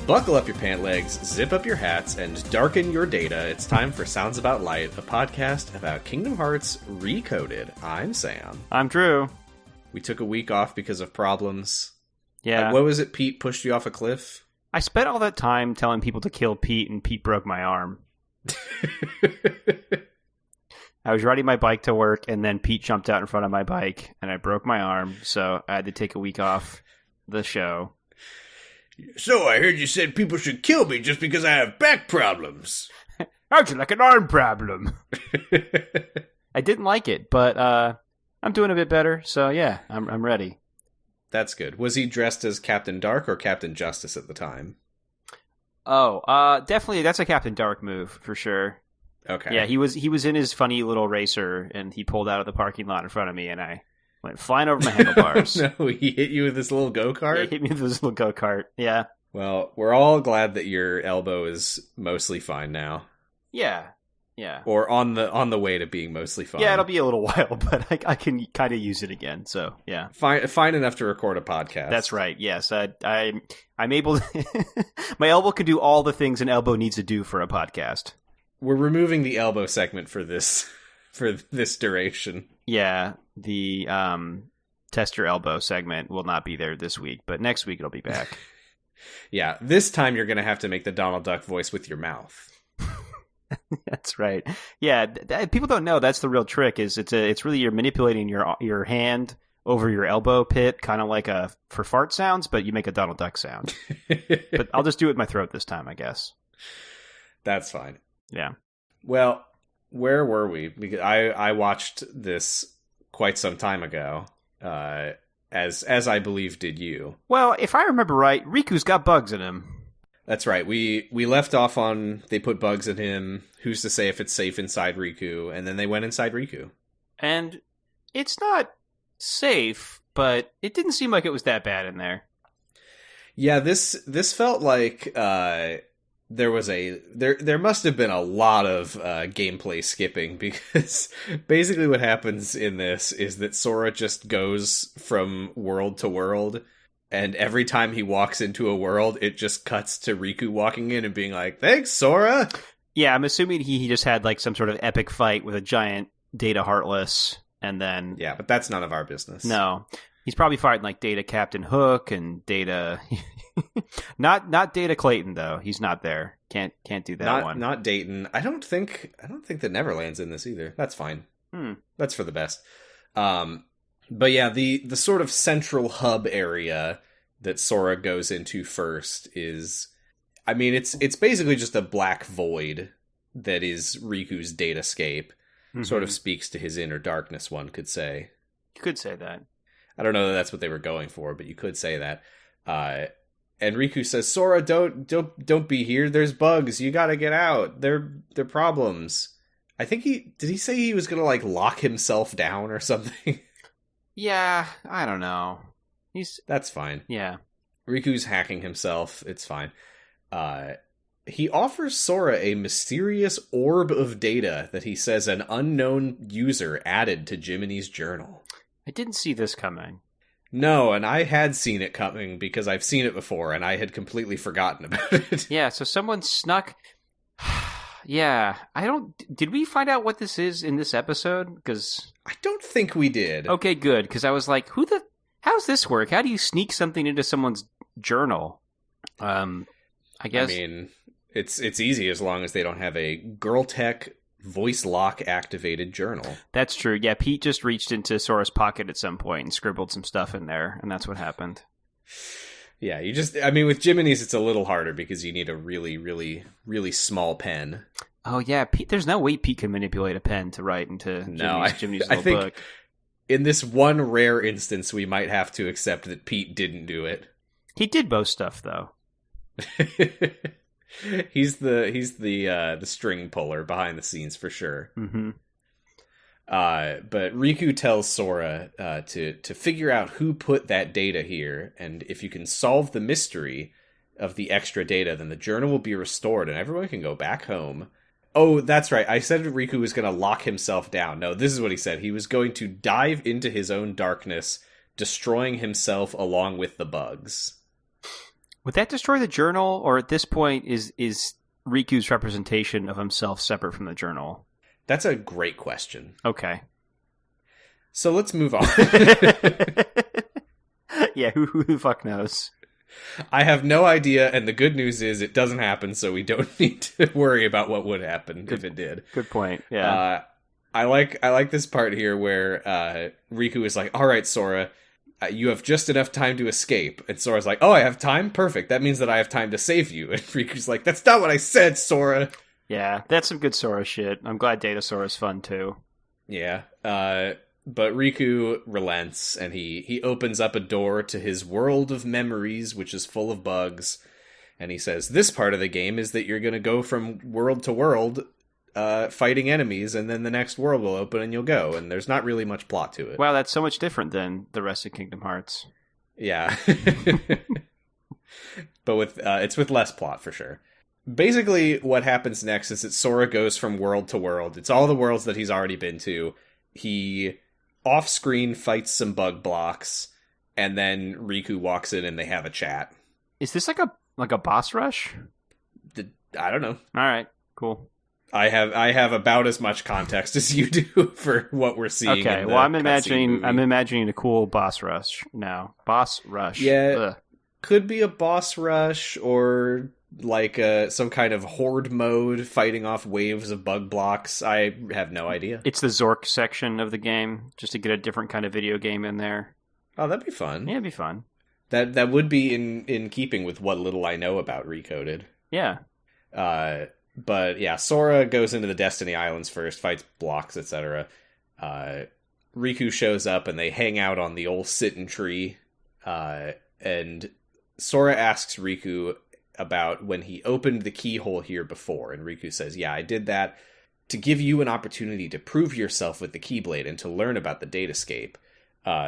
Buckle up your pant legs, zip up your hats, and darken your data. It's time for Sounds About Light, a podcast about Kingdom Hearts Recoded. I'm Sam. I'm Drew. We took a week off because of problems. Yeah. What was it? Pete pushed you off a cliff? I spent all that time telling people to kill Pete, and Pete broke my arm. I was riding my bike to work, and then Pete jumped out in front of my bike, and I broke my arm, so I had to take a week off the show. So, I heard you said people should kill me just because I have back problems. How'd you like an arm problem? I didn't like it, but I'm doing a bit better, so yeah, I'm ready. That's good. Was he dressed as Captain Dark or Captain Justice at the time? Oh, definitely, that's a Captain Dark move, for sure. Okay. Yeah, he was in his funny little racer, and he pulled out of the parking lot in front of me, and I went flying over my handlebars. No, he hit you with this little go-kart? Yeah, he hit me with this little go-kart, yeah. Well, we're all glad that your elbow is mostly fine now. Yeah. Or on the way to being mostly fine. Yeah, it'll be a little while, but I can kind of use it again, so yeah. Fine enough to record a podcast. That's right, yes. I'm able to... My elbow can do all the things an elbow needs to do for a podcast. We're removing the elbow segment for this duration. Yeah, the test your elbow segment will not be there this week, but next week it'll be back. Yeah, this time you're going to have to make the Donald Duck voice with your mouth. That's right. Yeah, people don't know that's the real trick. It's really you're manipulating your hand over your elbow pit, kind of like for fart sounds, but you make a Donald Duck sound. But I'll just do it with my throat this time, I guess. That's fine. Yeah. Well, where were we? Because I watched this quite some time ago, as I believe did you. Well, if I remember right, Riku's got bugs in him. That's right. We left off on they put bugs in him. Who's to say if it's safe inside Riku? And then they went inside Riku. And it's not safe, but it didn't seem like it was that bad in there. Yeah, this felt like there must have been a lot of gameplay skipping, because basically what happens in this is that Sora just goes from world to world, and every time he walks into a world, it just cuts to Riku walking in and being like, "Thanks, Sora!" Yeah, I'm assuming he just had like some sort of epic fight with a giant Data Heartless, and then... Yeah, but that's none of our business. No. He's probably fighting like Data Captain Hook and Data... not Data Clayton, though. He's not there. Can't do that one. Not Dayton. I don't think that Neverland's in this either. That's fine. That's for the best. But yeah, the sort of central hub area that Sora goes into first is, I mean, it's basically just a black void that is Riku's datascape. Mm-hmm. Sort of speaks to his inner darkness, one could say. You could say that. I don't know that that's what they were going for, but you could say that. And Riku says, "Sora, don't be here. There's bugs. You gotta get out. They're problems." I think did he say he was gonna like lock himself down or something? Yeah, I don't know. That's fine. Yeah. Riku's hacking himself. It's fine. He offers Sora a mysterious orb of data that he says an unknown user added to Jiminy's journal. I didn't see this coming. No, and I had seen it coming because I've seen it before, and I had completely forgotten about it. Yeah, so someone snuck... Yeah, did we find out what this is in this episode? Because I don't think we did. Okay, good, because I was like, how's this work? How do you sneak something into someone's journal? I guess... I mean, it's easy as long as they don't have a Girl Tech voice lock activated journal. That's true. Yeah, Pete just reached into Sora's pocket at some point and scribbled some stuff in there, and that's what happened. Yeah, with Jiminy's it's a little harder because you need a really, really, really small pen. Oh yeah, Pete, there's no way Pete can manipulate a pen to write into Jiminy's little book. In this one rare instance, we might have to accept that Pete didn't do it. He did most stuff, though. He's the string puller behind the scenes for sure. Mm-hmm. But Riku tells Sora to figure out who put that data here, and if you can solve the mystery of the extra data, then the journal will be restored and everyone can go back home. Oh, that's right. I said Riku was going to lock himself down. No, this is what he said. He was going to dive into his own darkness, destroying himself along with the bugs. Would that destroy the journal, or at this point is Riku's representation of himself separate from the journal? That's a great question. Okay. So let's move on. Yeah, who the fuck knows? I have no idea, and the good news is it doesn't happen, so we don't need to worry about what would happen if it did. Good point. Yeah. I like this part here where Riku is like, "All right, Sora, you have just enough time to escape." And Sora's like, "Oh, I have time? Perfect. That means that I have time to save you." And Riku's like, "That's not what I said, Sora." Yeah, that's some good Sora shit. I'm glad Data Sora's fun too. Yeah. But Riku relents, and he opens up a door to his world of memories, which is full of bugs. And he says, this part of the game is that you're going to go from world to world fighting enemies, and then the next world will open and you'll go. And there's not really much plot to it. Wow, that's so much different than the rest of Kingdom Hearts. Yeah. But it's with less plot, for sure. Basically, what happens next is that Sora goes from world to world. It's all the worlds that he's already been to. He off-screen fights some bug blocks, and then Riku walks in and they have a chat. Is this like a boss rush? I don't know. All right, cool. I have about as much context as you do for what we're seeing. Okay, well, I'm imagining a cool boss rush now. Boss rush. Yeah, Ugh. Could be a boss rush or like some kind of horde mode fighting off waves of bug blocks. I have no idea. It's the Zork section of the game, just to get a different kind of video game in there. Oh, that'd be fun. Yeah, it'd be fun. That would be in keeping with what little I know about Recoded. Yeah. But yeah, Sora goes into the Destiny Islands first, fights blocks, etc. Riku shows up and they hang out on the old Sitten tree. And Sora asks Riku about when he opened the keyhole here before, and Riku says, yeah, I did that to give you an opportunity to prove yourself with the Keyblade and to learn about the datascape.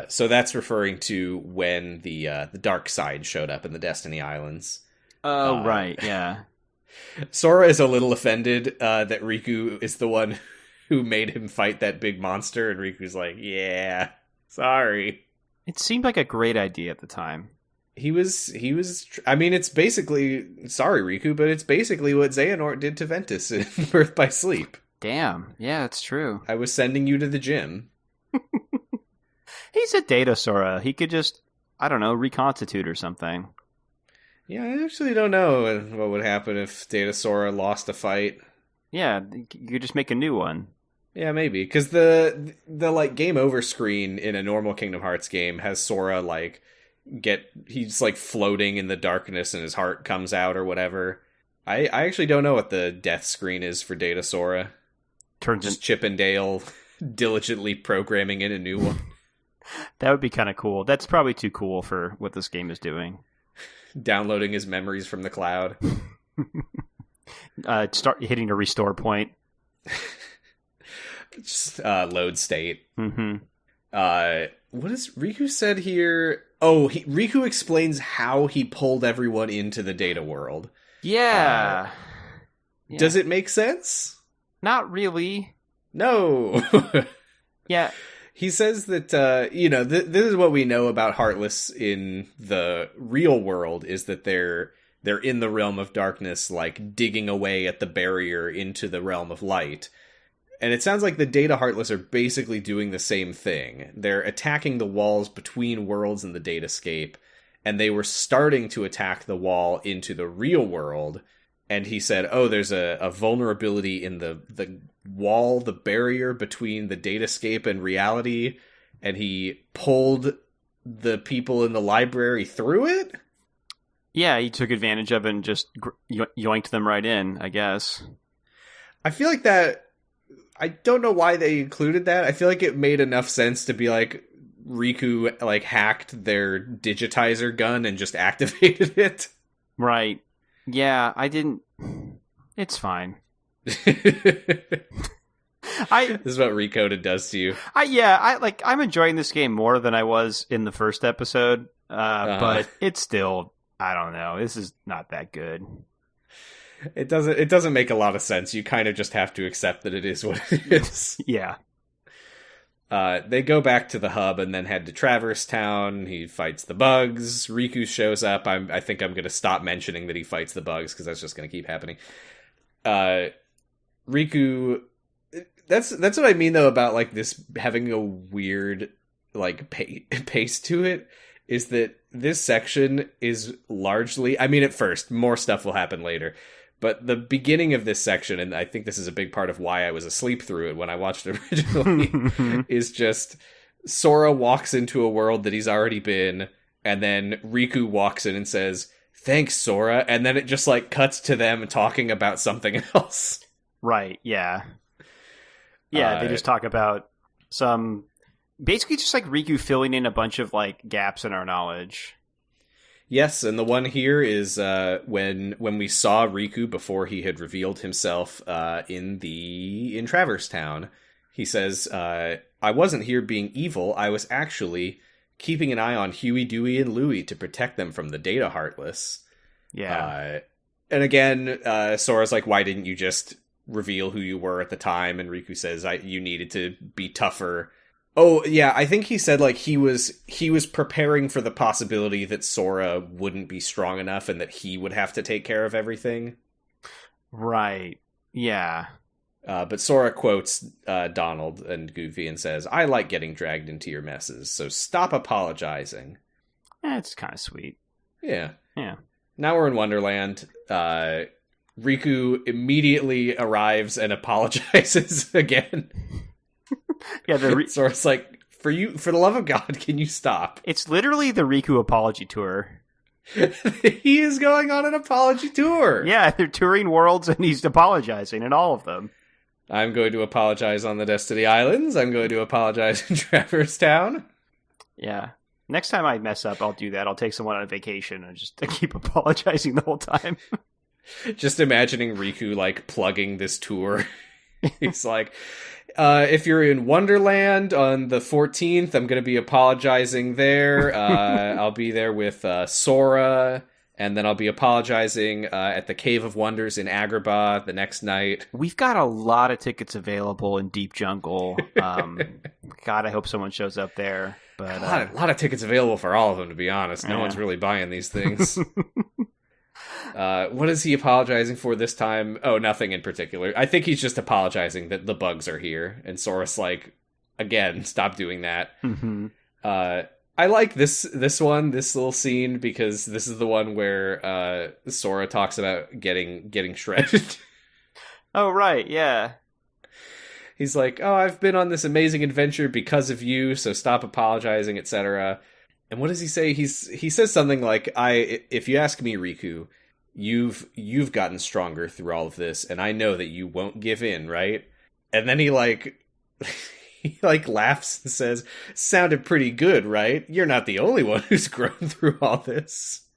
So that's referring to when the dark side showed up in the Destiny Islands. Oh, right, yeah. Sora is a little offended that Riku is the one who made him fight that big monster, and Riku's like, yeah, sorry. It seemed like a great idea at the time. He was, I mean, it's basically, sorry, Riku, but it's basically what Xehanort did to Ventus in Birth by Sleep. Damn. Yeah, it's true. I was sending you to the gym. He's a data Sora. He could just, I don't know, reconstitute or something. Yeah, I actually don't know what would happen if Data Sora lost a fight. Yeah, you could just make a new one. Yeah, maybe. Because the like, game over screen in a normal Kingdom Hearts game has Sora, like, he's like floating in the darkness and his heart comes out or whatever. I actually don't know what the death screen is for Data Sora. Just Chippendale diligently programming in a new one. That would be kind of cool. That's probably too cool for what this game is doing. Downloading his memories from the cloud. Start hitting a restore point. Just load state. Mm-hmm. What is Riku said here? Oh, Riku explains how he pulled everyone into the data world. Yeah. Does it make sense? Not really. No. Yeah. He says that, this is what we know about Heartless in the real world, is that they're in the realm of darkness, like, digging away at the barrier into the realm of light. And it sounds like the Data Heartless are basically doing the same thing. They're attacking the walls between worlds in the datascape, and they were starting to attack the wall into the real world. And he said, oh, there's a vulnerability in the wall, the barrier between the datascape and reality, and he pulled the people in the library through it? Yeah, he took advantage of it and just yoinked them right in, I guess. I feel like that... I don't know why they included that. I feel like it made enough sense to be like, Riku, like, hacked their digitizer gun and just activated it. Right. Yeah, I didn't... It's fine. This is what Recoded does to you. I'm enjoying this game more than I was in the first episode, but it's still, I don't know, this is not that good. It doesn't make a lot of sense. You kind of just have to accept that it is what it is. Yeah. They go back to the hub and then head to Traverse Town. He fights the bugs. Riku shows up. I think I'm going to stop mentioning that he fights the bugs because that's just going to keep happening. Riku... That's what I mean, though, about, like, this having a weird, like, pace to it, is that this section is largely... I mean, at first, more stuff will happen later. But the beginning of this section, and I think this is a big part of why I was asleep through it when I watched it originally, is just Sora walks into a world that he's already been, and then Riku walks in and says, "Thanks, Sora," and then it just, like, cuts to them talking about something else. Right, yeah. Yeah, they just talk about basically just like Riku filling in a bunch of like gaps in our knowledge. Yes, and the one here is when we saw Riku before he had revealed himself in Traverse Town. He says, "I wasn't here being evil. I was actually keeping an eye on Huey, Dewey, and Louie to protect them from the Data Heartless." Yeah. And again, Sora's like, "Why didn't you just reveal who you were at the time?" And Riku says, "You needed to be tougher." Oh, yeah, I think he said, like, he was preparing for the possibility that Sora wouldn't be strong enough and that he would have to take care of everything. Right, yeah. But Sora quotes Donald and Goofy and says, "I like getting dragged into your messes, so stop apologizing." It's kind of sweet. Yeah. Yeah. Now we're in Wonderland. Riku immediately arrives and apologizes again. Yeah, Sora's like, for the love of God, can you stop? It's literally the Riku apology tour. He is going on an apology tour. Yeah, they're touring worlds and he's apologizing in all of them. I'm going to apologize on the Destiny Islands. I'm going to apologize in Traverse Town. Yeah. Next time I mess up, I'll do that. I'll take someone on a vacation and just keep apologizing the whole time. Just imagining Riku, like, plugging this tour. He's like, if you're in Wonderland on the 14th, I'm going to be apologizing there. I'll be there with Sora, and then I'll be apologizing at the Cave of Wonders in Agrabah the next night. We've got a lot of tickets available in Deep Jungle. God, I hope someone shows up there. But a lot of tickets available for all of them, to be honest. No one's really buying these things. What is he apologizing for this time? Oh, nothing in particular. I think he's just apologizing that the bugs are here. And Sora's like, again, stop doing that. Mm-hmm. I like this little scene, because this is the one where Sora talks about getting shredded. Oh, right, yeah. He's like, "Oh, I've been on this amazing adventure because of you, so stop apologizing, etc." And what does he say? He says something like, if you ask me, Riku, you've gotten stronger through all of this, and I know that you won't give in, right? And then he laughs and says, "Sounded pretty good, right? You're not the only one who's grown through all this."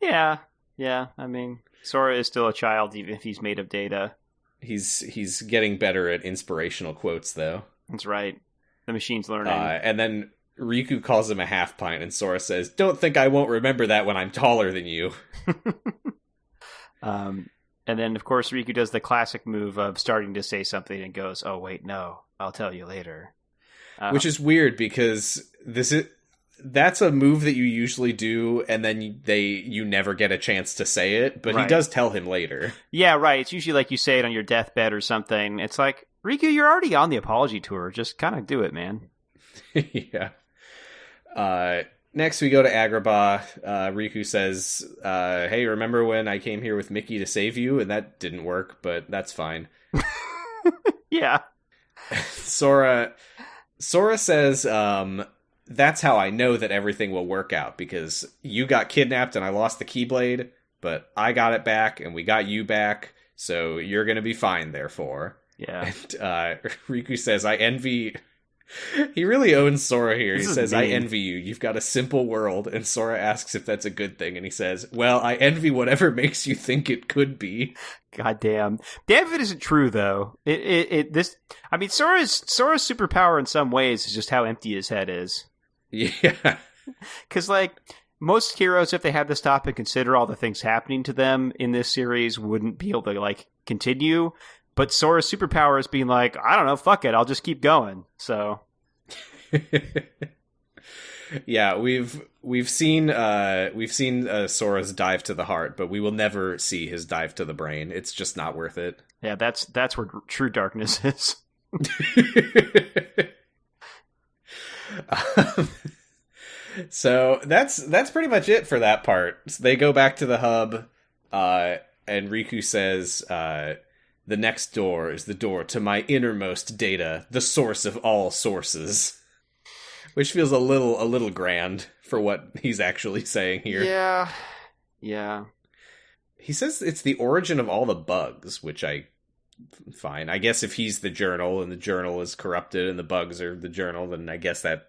Yeah. I mean, Sora is still a child, even if he's made of data. He's getting better at inspirational quotes, though. That's right. The machine's learning. And then Riku calls him a half pint, and Sora says, "Don't think I won't remember that when I'm taller than you." And then, of course, Riku does the classic move of starting to say something and goes, "Oh, wait, no, I'll tell you later." Which is weird, because that's a move that you usually do, and then you never get a chance to say it, but right. He does tell him later. Yeah, right. It's usually like you say it on your deathbed or something. It's like, Riku, you're already on the apology tour. Just kind of do it, man. Yeah. Next, we go to Agrabah. Riku says, "Hey, remember when I came here with Mickey to save you?" And that didn't work, but that's fine. Yeah. Sora says, "That's how I know that everything will work out, because you got kidnapped and I lost the Keyblade, but I got it back and we got you back, so you're going to be fine, therefore." Yeah. And Riku says, "I envy..." He really owns Sora here. He says, "I envy you. You've got a simple world." And Sora asks if that's a good thing. And he says, "Well, I envy whatever makes you think it could be." God damn. Damn if it isn't true, though. Sora's superpower in some ways is just how empty his head is. Yeah. Because, like, most heroes, if they had to stop and consider all the things happening to them in this series, wouldn't be able to, like, continue. But Sora's superpower is being like, I don't know, fuck it, I'll just keep going. So, Yeah, we've seen Sora's dive to the heart, but we will never see his dive to the brain. It's just not worth it. Yeah, that's where true darkness is. So that's pretty much it for that part. So they go back to the hub, and Riku says, "The next door is the door to my innermost data, the source of all sources," which feels a little grand for what he's actually saying here. Yeah. He says it's the origin of all the bugs, which fine. I guess if he's the journal and the journal is corrupted and the bugs are the journal, then I guess that.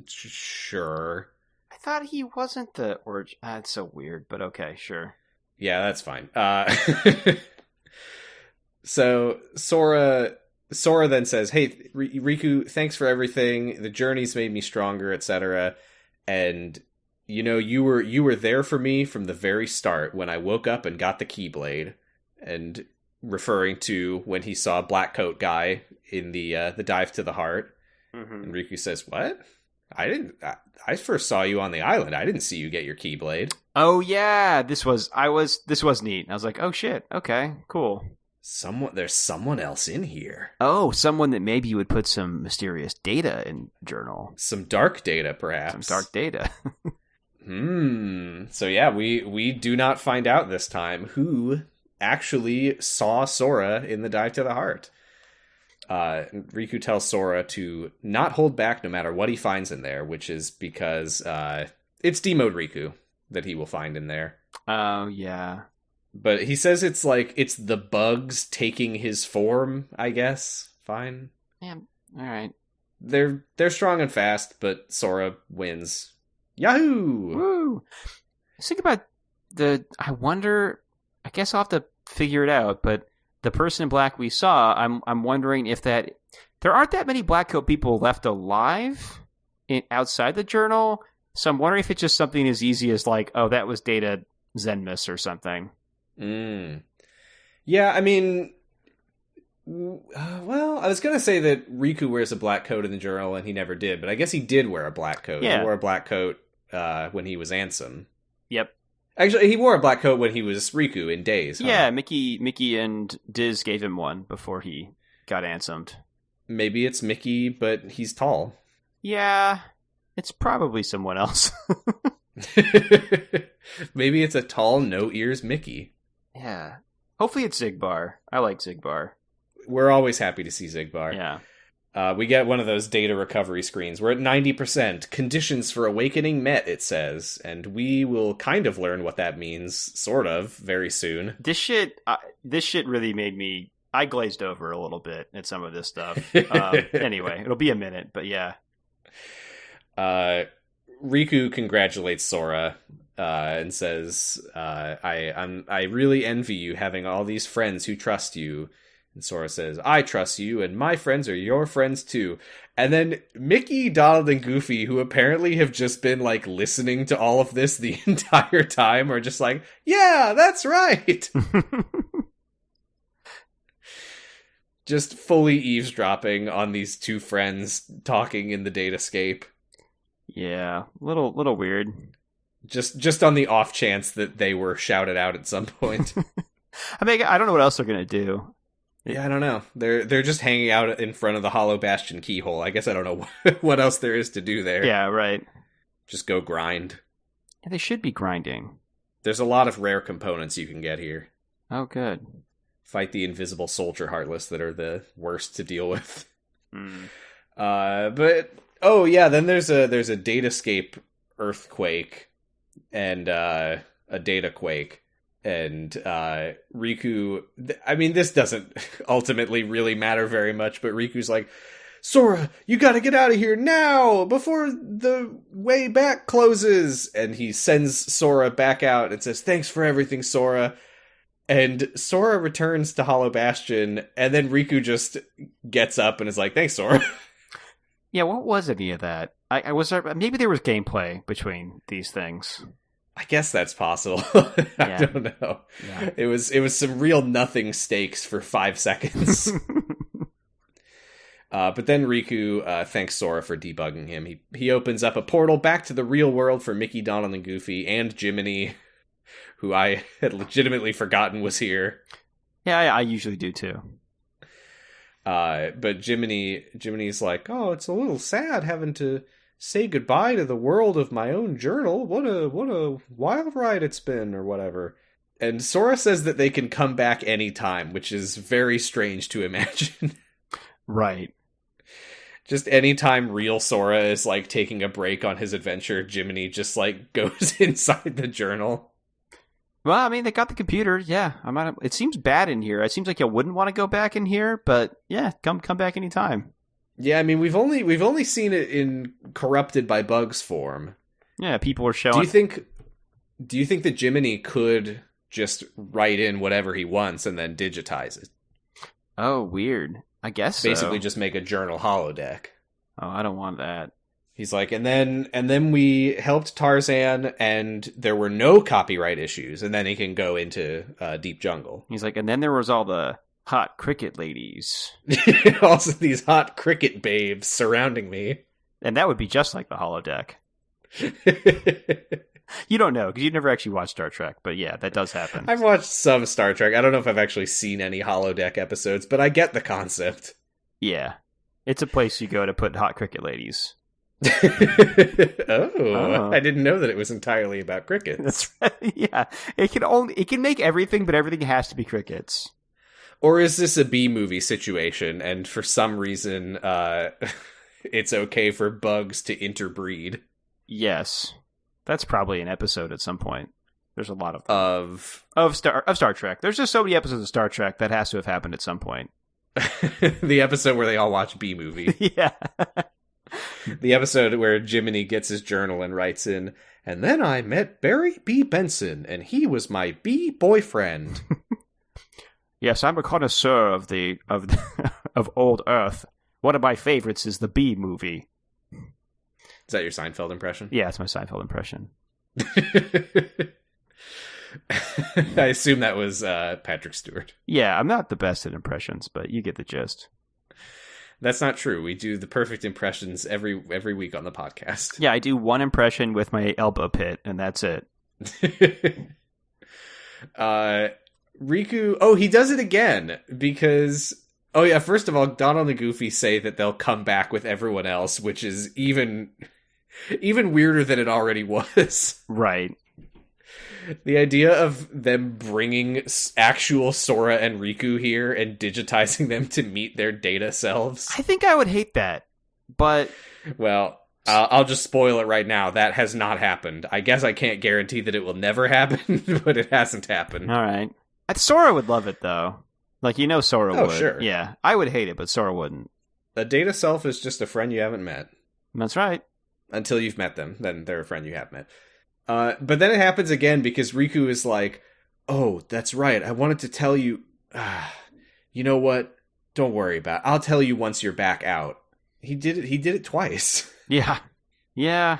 Sure. I thought he wasn't the origin. It's so weird, but okay, sure. Yeah, that's fine. So Sora then says, "Hey, Riku, thanks for everything. The journey's made me stronger, etc. And you were there for me from the very start when I woke up and got the Keyblade." And referring to when he saw Black Coat guy in the dive to the heart. Mm-hmm. And Riku says, "What? I first saw you on the island. I didn't see you get your Keyblade." Oh yeah, this was neat. I was like, "Oh shit. Okay, cool. There's someone else in here." Oh, someone that maybe you would put some mysterious data in journal. Some dark data, perhaps. Some dark data. So yeah, we do not find out this time who actually saw Sora in the dive to the heart. Riku tells Sora to not hold back no matter what he finds in there, which is because it's D-mode Riku that he will find in there. Oh, yeah. But he says it's the bugs taking his form, I guess. Fine. Yeah, alright. They're strong and fast, but Sora wins. Yahoo! Woo! Think about I wonder, I guess I'll have to figure it out, but the person in black we saw, I'm wondering if there aren't that many Black Coat people left alive outside the journal, so I'm wondering if it's just something as easy as like, oh, that was Data Zenmus or something. Yeah, I mean, well, I was going to say that Riku wears a black coat in the journal, and he never did, but I guess he did wear a black coat. Yeah. He wore a black coat when he was Ansem. Yep. Actually, he wore a black coat when he was Riku in Days. Huh? Yeah, Mickey and Diz gave him one before he got Ansemed. Maybe it's Mickey, but he's tall. Yeah, it's probably someone else. Maybe it's a tall, no-ears Mickey. Yeah. Hopefully it's Zigbar. I like Zigbar. We're always happy to see Zigbar. Yeah. We get one of those data recovery screens. We're at 90%. Conditions for awakening met, it says. And we will kind of learn what that means, sort of, very soon. This shit really made me... I glazed over a little bit at some of this stuff. Anyway, it'll be a minute, but yeah. Riku congratulates Sora and says, I really envy you having all these friends who trust you. And Sora says, I trust you, and my friends are your friends too. And then Mickey, Donald, and Goofy, who apparently have just been, like, listening to all of this the entire time, are just like, yeah, that's right! Just fully eavesdropping on these two friends talking in the datascape. Yeah, little weird. Just on the off chance that they were shouted out at some point. I mean, I don't know what else they're gonna do. Yeah, I don't know. They're just hanging out in front of the Hollow Bastion keyhole. I guess I don't know what else there is to do there. Yeah, right. Just go grind. Yeah, they should be grinding. There's a lot of rare components you can get here. Oh, good. Fight the invisible soldier heartless that are the worst to deal with. But oh yeah, then there's a datascape earthquake and a data quake. And Riku, I mean, this doesn't ultimately really matter very much, but Riku's like, Sora, you gotta get out of here now, before the way back closes! And he sends Sora back out and says, thanks for everything, Sora. And Sora returns to Hollow Bastion, and then Riku just gets up and is like, thanks, Sora. Yeah, what was any of that? Maybe there was gameplay between these things. I guess that's possible. I don't know. Yeah. It was some real nothing stakes for 5 seconds. But then Riku thanks Sora for debugging him. He opens up a portal back to the real world for Mickey, Donald, and Goofy, and Jiminy, who I had legitimately forgotten was here. Yeah, I usually do too. But Jiminy's like, oh, it's a little sad having to say goodbye to the world of my own journal. What a wild ride it's been, or whatever. And Sora says that they can come back anytime, which is very strange to imagine. Right. Just anytime real Sora is like taking a break on his adventure, Jiminy just like goes inside the journal. Well, I mean, they got the computer. Yeah, it seems bad in here. It seems like you wouldn't want to go back in here, but yeah, come back anytime. Yeah, I mean, we've only seen it in corrupted by bugs form. Yeah, people are showing. Do you think that Jiminy could just write in whatever he wants and then digitize it? Oh, weird. I guess basically just make a journal holodeck. Oh, I don't want that. He's like, and then we helped Tarzan, and there were no copyright issues, and then he can go into Deep Jungle. He's like, and then there was all the hot cricket ladies. Also, these hot cricket babes surrounding me. And that would be just like the holodeck. You don't know, because you've never actually watched Star Trek, but yeah, that does happen. I've watched some Star Trek. I don't know if I've actually seen any holodeck episodes, but I get the concept. Yeah. It's a place you go to put hot cricket ladies. Oh, I didn't know that it was entirely about crickets. That's right. Yeah. It can make everything, but everything has to be crickets. Or is this a B-movie situation, and for some reason, it's okay for bugs to interbreed? Yes. That's probably an episode at some point. There's a lot of Star Trek. There's just so many episodes of Star Trek that has to have happened at some point. The episode where they all watch B-movie. Yeah. The episode where Jiminy gets his journal and writes in, and then I met Barry B. Benson, and he was my B boyfriend. Yes, I'm a connoisseur of of old Earth. One of my favorites is the B movie. Is that your Seinfeld impression? Yeah, it's my Seinfeld impression. I assume that was Patrick Stewart. Yeah, I'm not the best at impressions, but you get the gist. That's not true. We do the perfect impressions every week on the podcast. Yeah, I do one impression with my elbow pit, and that's it. Riku, he does it again, because... Oh yeah, first of all, Donald and Goofy say that they'll come back with everyone else, which is even weirder than it already was. Right. The idea of them bringing actual Sora and Riku here and digitizing them to meet their data selves. I think I would hate that, but... Well, I'll just spoil it right now. That has not happened. I guess I can't guarantee that it will never happen, but it hasn't happened. All right. Sora would love it, though. Like, Sora would. Oh, sure. Yeah, I would hate it, but Sora wouldn't. A data self is just a friend you haven't met. That's right. Until you've met them, then they're a friend you have met. But then it happens again because Riku is like, oh, that's right. I wanted to tell you. You know what? Don't worry about it. I'll tell you once you're back out. He did it twice. Yeah. Yeah.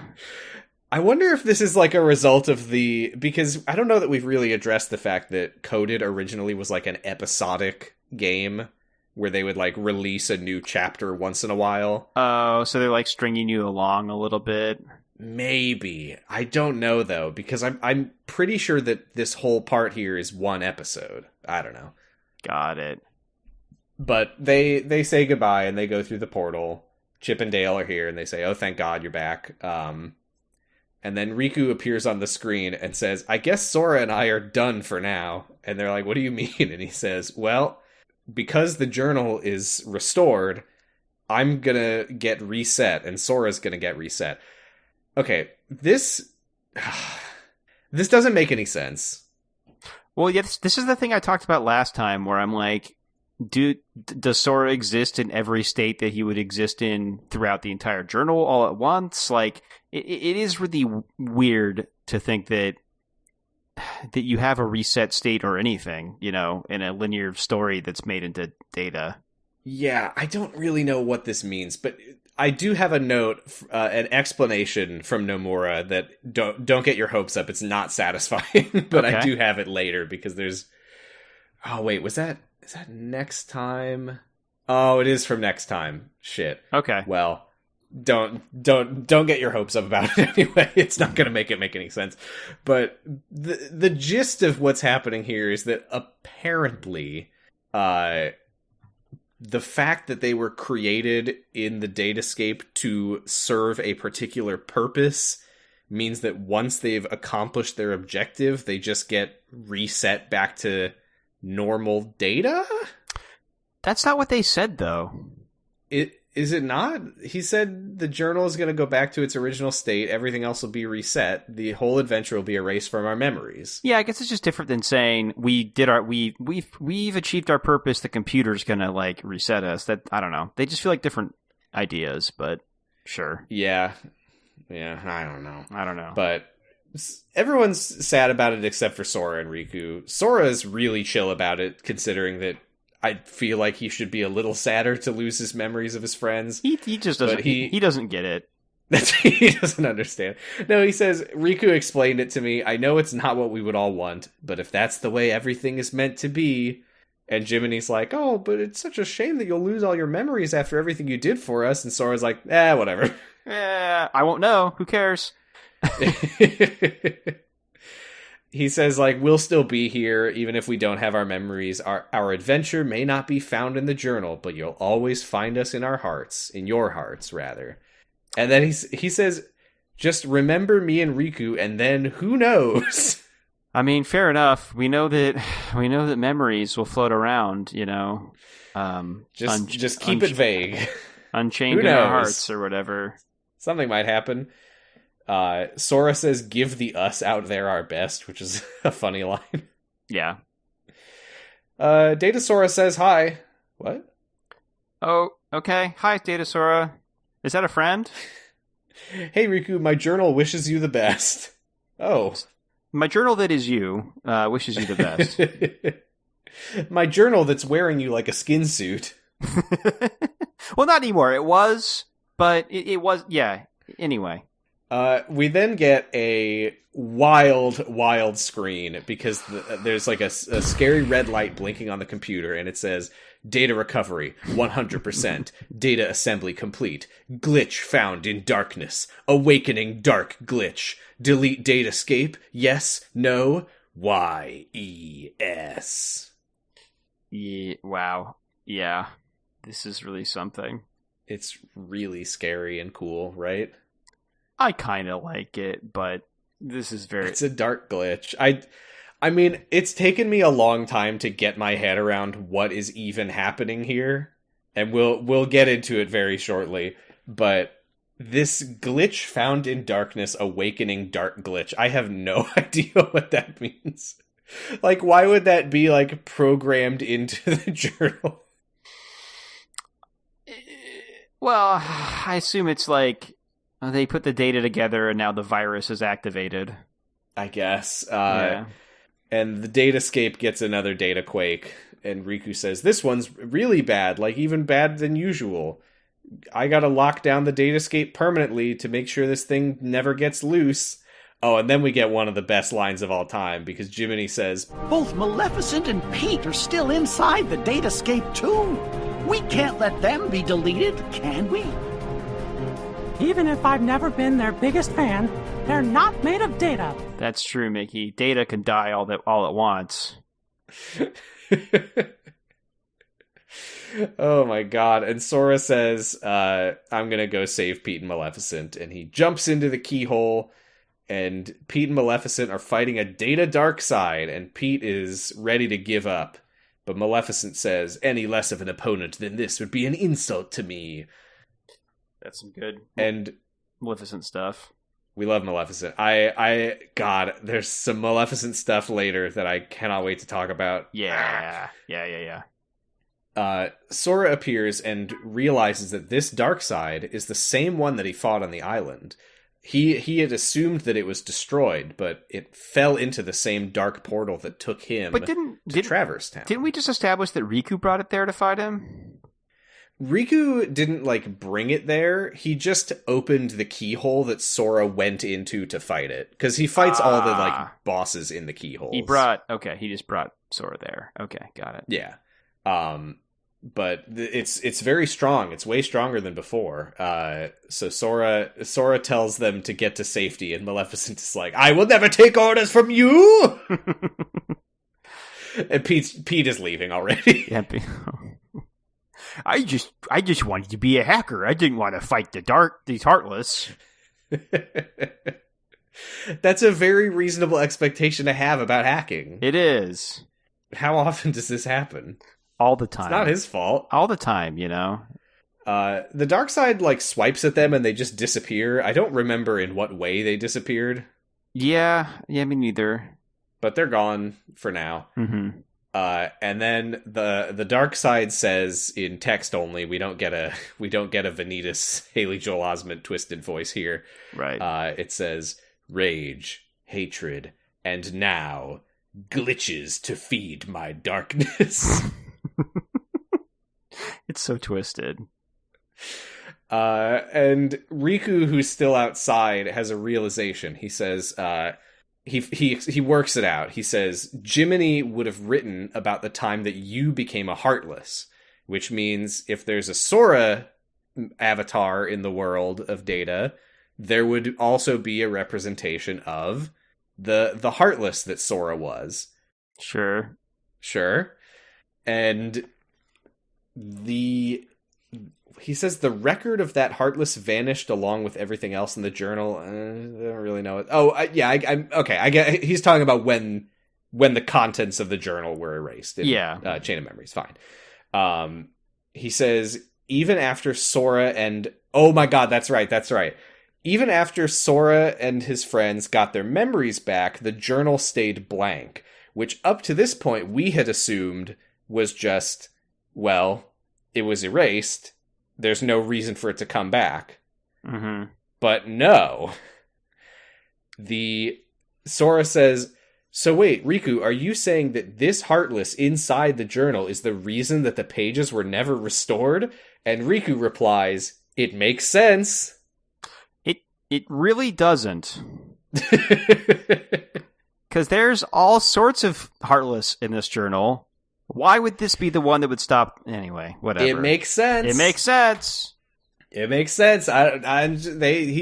I wonder if this is like a result of because I don't know that we've really addressed the fact that Coded originally was like an episodic game where they would like release a new chapter once in a while. Oh, so they're like stringing you along a little bit. Maybe. I don't know though, because I'm pretty sure that this whole part here is one episode. I don't know. Got it. But they say goodbye and they go through the portal. Chip and Dale are here and they say, oh, thank God you're back. And then Riku appears on the screen and says, I guess Sora and I are done for now. And they're like, what do you mean? And he says, well, because the journal is restored, I'm gonna get reset and Sora's gonna get reset. Okay, this doesn't make any sense. Well, yes, this is the thing I talked about last time where I'm like, does Sora exist in every state that he would exist in throughout the entire journal all at once? Like, it is really weird to think that you have a reset state or anything, in a linear story that's made into data. Yeah, I don't really know what this means, but I do have a note, an explanation from Nomura that don't get your hopes up. It's not satisfying, but okay. I do have it later because there's... Oh, wait, is that next time? Oh, it is from next time. Shit. Okay. Well, don't get your hopes up about it anyway. It's not going to make any sense. But the gist of what's happening here is that apparently the fact that they were created in the datascape to serve a particular purpose means that once they've accomplished their objective, they just get reset back to normal data? That's not what they said, though. Is it not? He said the journal is going to go back to its original state. Everything else will be reset. The whole adventure will be erased from our memories. Yeah, I guess it's just different than saying we've achieved our purpose. The computer's going to like reset us. That I don't know. They just feel like different ideas, but sure. Yeah. I don't know. But everyone's sad about it except for Sora and Riku. Sora's really chill about it, considering that I feel like he should be a little sadder to lose his memories of his friends. He just doesn't. He doesn't get it. He doesn't understand. No, he says, Riku explained it to me. I know it's not what we would all want, but if that's the way everything is meant to be. And Jiminy's like, oh, but it's such a shame that you'll lose all your memories after everything you did for us. And Sora's like, whatever. I won't know. Who cares? He says, like, we'll still be here, even if we don't have our memories. Our adventure may not be found in the journal, but you'll always find us in our hearts. In your hearts, rather. And then he says, just remember me and Riku, and then who knows? I mean, fair enough. We know that memories will float around, you know. Just keep it vague. Unchained in our hearts or whatever. Something might happen. Sora says, give the us out there our best, which is a funny line. Yeah. Data Sora says hi. What? Oh, okay. Hi, Data Sora. Is that a friend? Hey, Riku, my journal wishes you the best. Oh. My journal that is you wishes you the best. My journal that's wearing you like a skin suit. Well, not anymore. It was, but it was, yeah. Anyway. We then get a wild screen because there's like a scary red light blinking on the computer, and it says, data recovery, 100%, data assembly complete, glitch found in darkness, awakening dark glitch, delete datascape, yes, no, YES. Yeah, wow. Yeah, this is really something. It's really scary and cool, right? I kind of like it, but this is It's a dark glitch. I mean, it's taken me a long time to get my head around what is even happening here, and we'll get into it very shortly, but this glitch found in darkness, awakening dark glitch, I have no idea what that means. Like, why would that be, like, programmed into the journal? Well, I assume it's like they put the data together and now the virus is activated. I guess. Yeah. And the datascape gets another data quake, and Riku says, this one's really bad, like even bad than usual. I gotta lock down the datascape permanently to make sure this thing never gets loose. Oh, and then we get one of the best lines of all time, because Jiminy says, both Maleficent and Pete are still inside the datascape too. We can't let them be deleted, can we? Even if I've never been their biggest fan, they're not made of data. That's true, Mickey. Data can die all at once. Oh my god. And Sora says, I'm gonna go save Pete and Maleficent. And he jumps into the keyhole, and Pete and Maleficent are fighting a data dark side, and Pete is ready to give up. But Maleficent says, any less of an opponent than this would be an insult to me. That's some good and Maleficent stuff. We love Maleficent. God, there's some Maleficent stuff later that I cannot wait to talk about. Yeah. Sora appears and realizes that this dark side is the same one that he fought on the island. He had assumed that it was destroyed, but it fell into the same dark portal that took him to Traverse Town. Didn't we just establish that Riku brought it there to fight him? Riku didn't, like, bring it there. He just opened the keyhole that Sora went into to fight it. Because he fights all the, like, bosses in the keyholes. He just brought Sora there. Okay, got it. Yeah. but it's very strong. It's way stronger than before. So Sora tells them to get to safety, and Maleficent is like, "I will never take orders from you." And Pete is leaving already. Yeah, I just wanted to be a hacker. I didn't want to fight these Heartless. That's a very reasonable expectation to have about hacking. It is. How often does this happen? All the time. It's not his fault. All the time, you know? The dark side, like, swipes at them and they just disappear. I don't remember in what way they disappeared. Yeah, me neither. But they're gone for now. Mm-hmm. And then the dark side says in text only, we don't get a Vanitas Haley Joel Osment twisted voice here. Right. It says rage, hatred, and now glitches to feed my darkness. It's so twisted. And Riku, who's still outside, has a realization. He says, he works it out. He says, Jiminy would have written about the time that you became a Heartless, which means if there's a Sora avatar in the world of Data, there would also be a representation of the Heartless that Sora was. Sure. And he says the record of that Heartless vanished along with everything else in the journal. I don't really know it. Oh, I'm okay. I get he's talking about when the contents of the journal were erased. Chain of Memories. Fine. He says even after Sora and oh my god, that's right. Even after Sora and his friends got their memories back, the journal stayed blank, which up to this point we had assumed was just, well, it was erased. There's no reason for it to come back. Mm-hmm. But no. Sora says, so wait, Riku, are you saying that this Heartless inside the journal is the reason that the pages were never restored? And Riku replies, it makes sense. It really doesn't. Because there's all sorts of Heartless in this journal. Why would this be the one that would stop? Anyway, whatever. It makes sense. He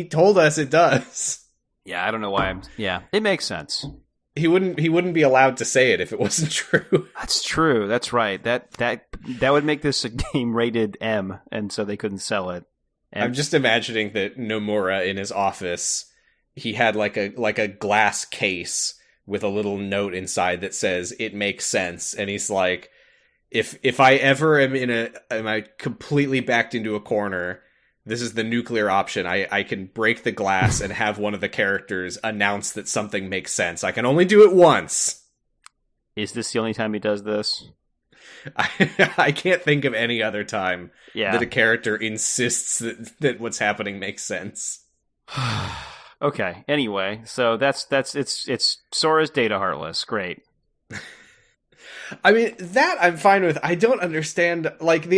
told us it does. Yeah, I don't know why it makes sense. He wouldn't be allowed to say it if it wasn't true. That's true. That's right. That would make this a game rated M, and so they couldn't sell it. And I'm just imagining that Nomura in his office, he had like a glass case with a little note inside that says it makes sense, and he's like, if I ever am I completely backed into a corner, this is the nuclear option. I can break the glass and have one of the characters announce that something makes sense. I can only do it once. Is this the only time he does this? I can't think of any other time that a character insists that what's happening makes sense. Okay. Anyway, so it's Sora's Data Heartless. Great. I mean, that I'm fine with. I don't understand, like,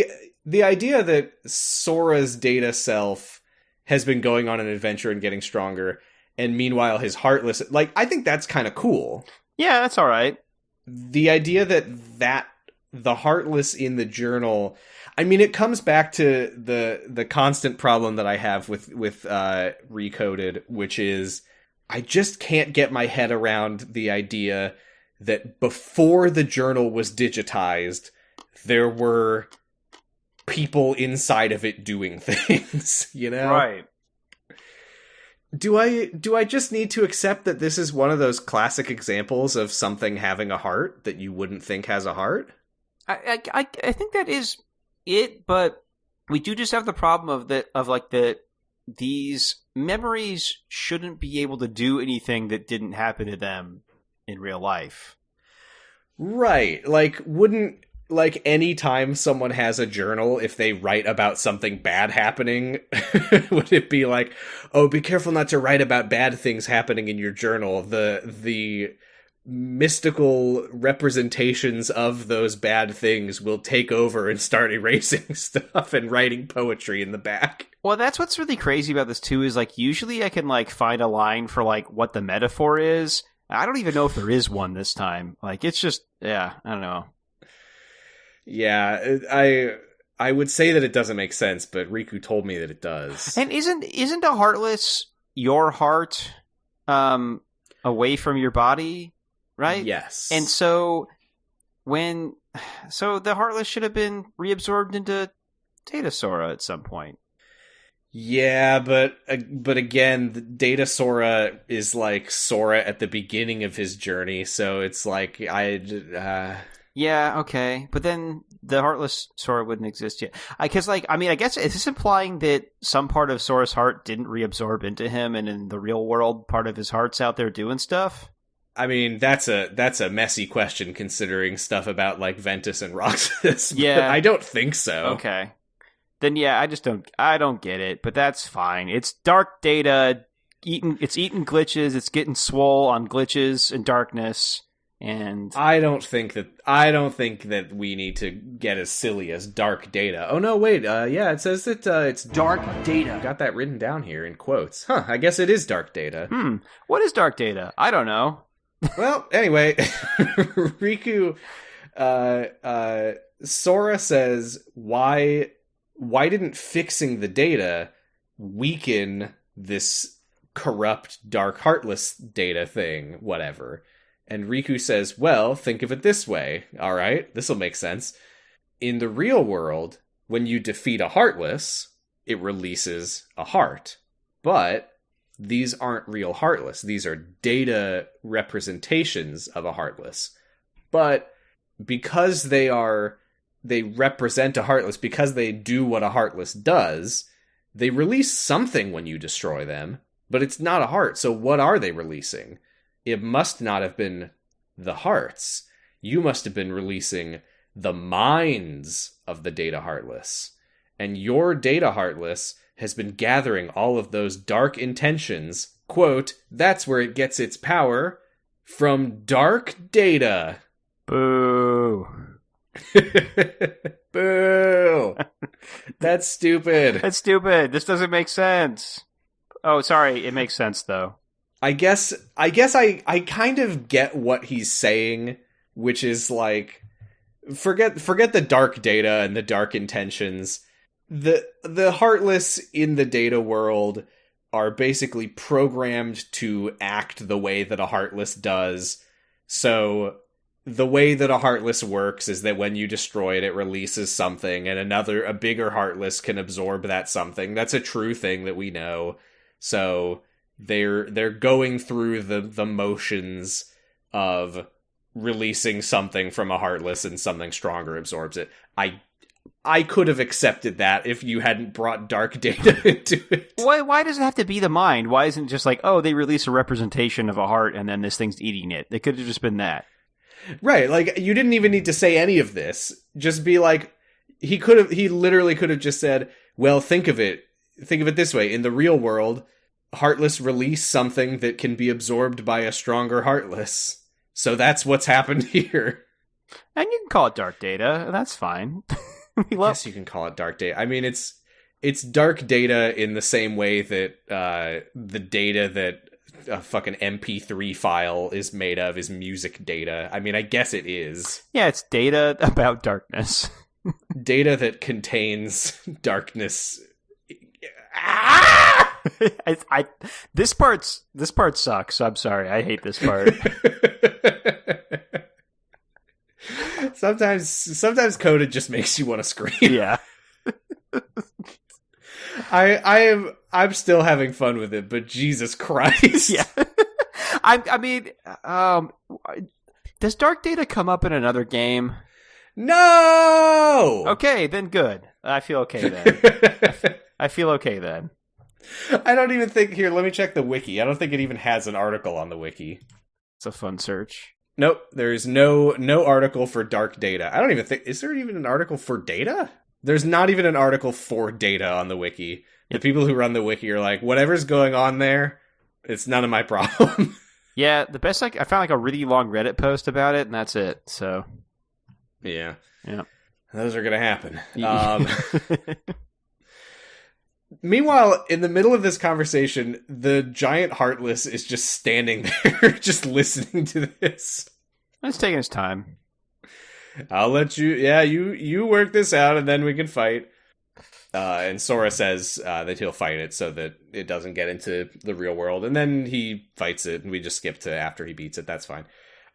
the idea that Sora's Data self has been going on an adventure and getting stronger, and meanwhile his Heartless, like, I think that's kind of cool. Yeah, that's all right. The idea that the Heartless in the journal, I mean, it comes back to the constant problem that I have with Recoded, which is I just can't get my head around the idea that before the journal was digitized, there were people inside of it doing things, you know? Right. Do I just need to accept that this is one of those classic examples of something having a heart that you wouldn't think has a heart? I think that is it, but we do just have the problem of these memories shouldn't be able to do anything that didn't happen to them in real life. Right. Like, wouldn't, like, any time someone has a journal, if they write about something bad happening, would it be like, oh, be careful not to write about bad things happening in your journal. The mystical representations of those bad things will take over and start erasing stuff and writing poetry in the back. Well, that's what's really crazy about this too, is like usually I can like find a line for like what the metaphor is. I don't even know if there is one this time. Like, it's just, yeah, I don't know. Yeah, I would say that it doesn't make sense, but Riku told me that it does. And isn't a heartless your heart away from your body, right? Yes. And so the heartless should have been reabsorbed into Data Sora at some point. Yeah, but again, the Data Sora is like Sora at the beginning of his journey, so it's like Yeah, okay, but then the heartless Sora wouldn't exist yet. I guess is this implying that some part of Sora's heart didn't reabsorb into him, and in the real world, part of his heart's out there doing stuff? I mean, that's a messy question considering stuff about like Ventus and Roxas. Yeah, I don't think so. Okay. Then yeah, I don't get it, but that's fine. It's dark data, it's eating glitches, it's getting swole on glitches and darkness, and I don't think that we need to get as silly as dark data. Oh no, wait, yeah, it says that it's Dark data. Got that written down here in quotes. Huh, I guess it is dark data. What is dark data? I don't know. Well, anyway, Riku Sora says why didn't fixing the data weaken this corrupt, dark, heartless data thing, whatever? And Riku says, well, think of it this way. All right, this'll make sense. In the real world, when you defeat a heartless, it releases a heart. But these aren't real heartless. These are data representations of a heartless. But because they represent a heartless, because they do what a heartless does, they release something when you destroy them, but it's not a heart. So what are they releasing? It must not have been the hearts. You must have been releasing the minds of the data heartless. And your data heartless has been gathering all of those dark intentions. Quote, that's where it gets its power, from dark data. Boo. Boo! That's stupid. That's stupid. This doesn't make sense. Oh, sorry. It makes sense, though. I guess I kind of get what he's saying, which is like, forget the dark data and the dark intentions. The heartless in the data world are basically programmed to act the way that a heartless does. So the way that a heartless works is that when you destroy it, it releases something, and a bigger heartless can absorb that something. That's a true thing that we know. So they're going through the motions of releasing something from a heartless, and something stronger absorbs it. I could have accepted that if you hadn't brought dark data into it. Why does it have to be the mind? Why isn't it just like, oh, they release a representation of a heart and then this thing's eating it? It could have just been that. Right, like, you didn't even need to say any of this. Just be like, he literally could have just said, well, think of it this way. In the real world, heartless release something that can be absorbed by a stronger heartless. So that's what's happened here. And you can call it dark data. That's fine. I guess you can call it dark data. I mean, it's dark data in the same way that the data that a fucking MP3 file is made of is music data. I mean, I guess it is. Yeah, it's data about darkness. Data that contains darkness. This part sucks. I'm sorry. I hate this part. Sometimes coded just makes you want to scream. Yeah. I'm still having fun with it, but Jesus Christ. Yeah. I mean, does dark data come up in another game? No! Okay, then good. I feel okay then. I feel okay then. I don't even think... Here, let me check the wiki. I don't think it even has an article on the wiki. It's a fun search. Nope, there's no article for dark data. I don't even think... Is there even an article for data? There's not even an article for data on the wiki. The people who run the wiki are like, whatever's going on there, it's none of my problem. Yeah, the best I found like a really long Reddit post about it, and that's it. So, yeah, yeah, those are gonna happen. Meanwhile, in the middle of this conversation, the giant heartless is just standing there, just listening to this. It's taking his time. I'll let you, you work this out and then we can fight. And Sora says that he'll fight it so that it doesn't get into the real world. And then he fights it, and we just skip to after he beats it. That's fine.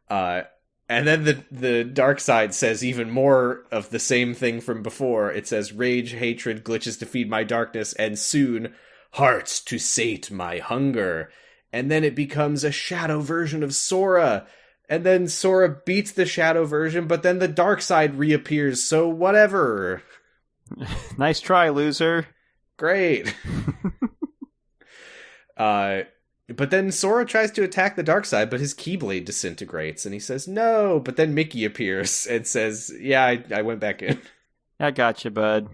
And then the dark side says even more of the same thing from before. It says, rage, hatred, glitches to feed my darkness, and soon, hearts to sate my hunger. And then it becomes a shadow version of Sora. And then Sora beats the shadow version, but then the dark side reappears, so whatever. Nice try, loser. Great. But then Sora tries to attack the dark side, but his Keyblade disintegrates, and he says, no. But then Mickey appears and says, yeah, I went back in. I got you, bud.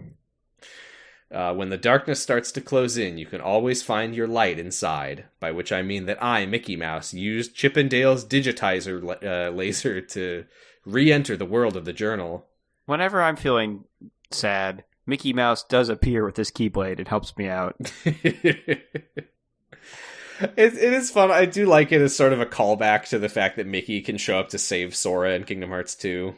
When the darkness starts to close in, you can always find your light inside, by which I mean that I, Mickey Mouse, used Chip and Dale's digitizer laser to re-enter the world of the journal. Whenever I'm feeling sad, Mickey Mouse does appear with his Keyblade. It helps me out. It is fun. I do like it as sort of a callback to the fact that Mickey can show up to save Sora in Kingdom Hearts 2.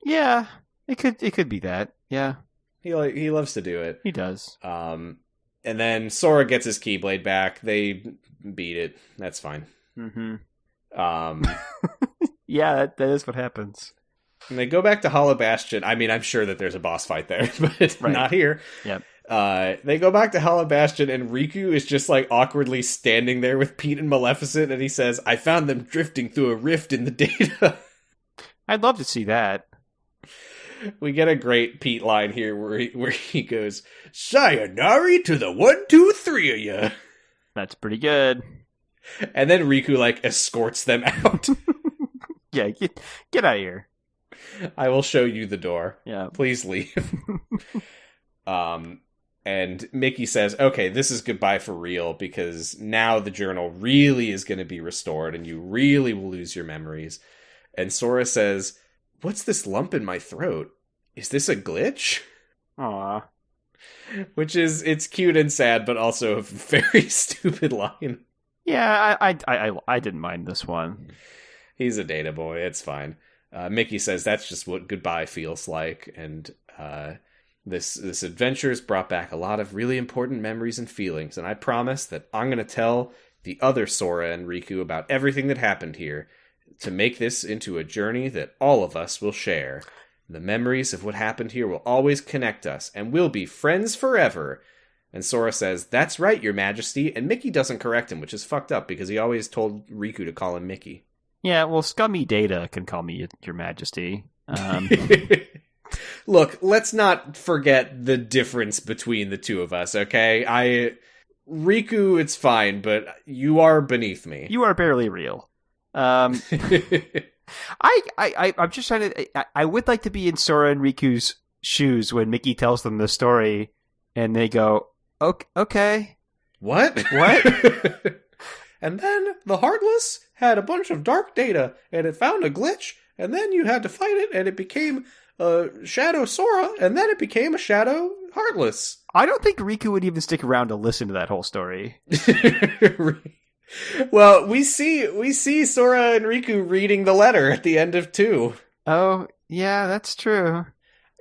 Yeah, it could be that. Yeah. He loves to do it. He does. And then Sora gets his Keyblade back. They beat it. That's fine. Mm-hmm. Yeah, that is what happens. And they go back to Hollow Bastion. I mean, I'm sure that there's a boss fight there, but right. Not here. Yep. They go back to Hollow Bastion, and Riku is just like awkwardly standing there with Pete and Maleficent, and he says, I found them drifting through a rift in the data. I'd love to see that. We get a great Pete line here where he goes, sayonara to the 1, 2, 3 of you. That's pretty good. And then Riku like escorts them out. Yeah, get out of here. I will show you the door. Yeah. Please leave. And Mickey says, okay, this is goodbye for real, because now the journal really is going to be restored and you really will lose your memories. And Sora says, what's this lump in my throat? Is this a glitch? Aw. Which is, it's cute and sad, but also a very stupid line. Yeah, I didn't mind this one. He's a data boy, it's fine. Mickey says that's just what goodbye feels like, and this adventure has brought back a lot of really important memories and feelings, and I promise that I'm going to tell the other Sora and Riku about everything that happened here to make this into a journey that all of us will share. The memories of what happened here will always connect us, and we'll be friends forever. And Sora says, that's right, Your Majesty, and Mickey doesn't correct him, which is fucked up, because he always told Riku to call him Mickey. Yeah, well, Scummy Data can call me Your Majesty. Look, let's not forget the difference between the two of us, okay? Riku, it's fine, but you are beneath me. You are barely real. I'm just trying to... I would like to be in Sora and Riku's shoes when Mickey tells them the story, and they go, okay. What? And then the Heartless had a bunch of dark data, and it found a glitch, and then you had to fight it, and it became a Shadow Sora, and then it became a Shadow Heartless. I don't think Riku would even stick around to listen to that whole story. Well, we see Sora and Riku reading the letter at the end of 2. Oh, yeah, that's true.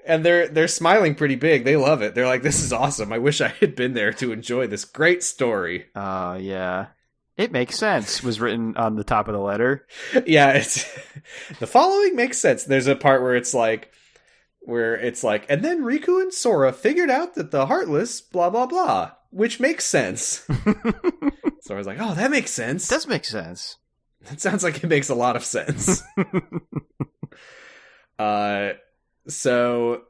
And they're smiling pretty big. They love it. They're like, this is awesome. I wish I had been there to enjoy this great story. Oh, yeah. It makes sense, was written on the top of the letter. Yeah, the following makes sense. There's a part where it's like, and then Riku and Sora figured out that the Heartless, blah, blah, blah, which makes sense. Sora's like, oh, that makes sense. It does make sense. That sounds like it makes a lot of sense. So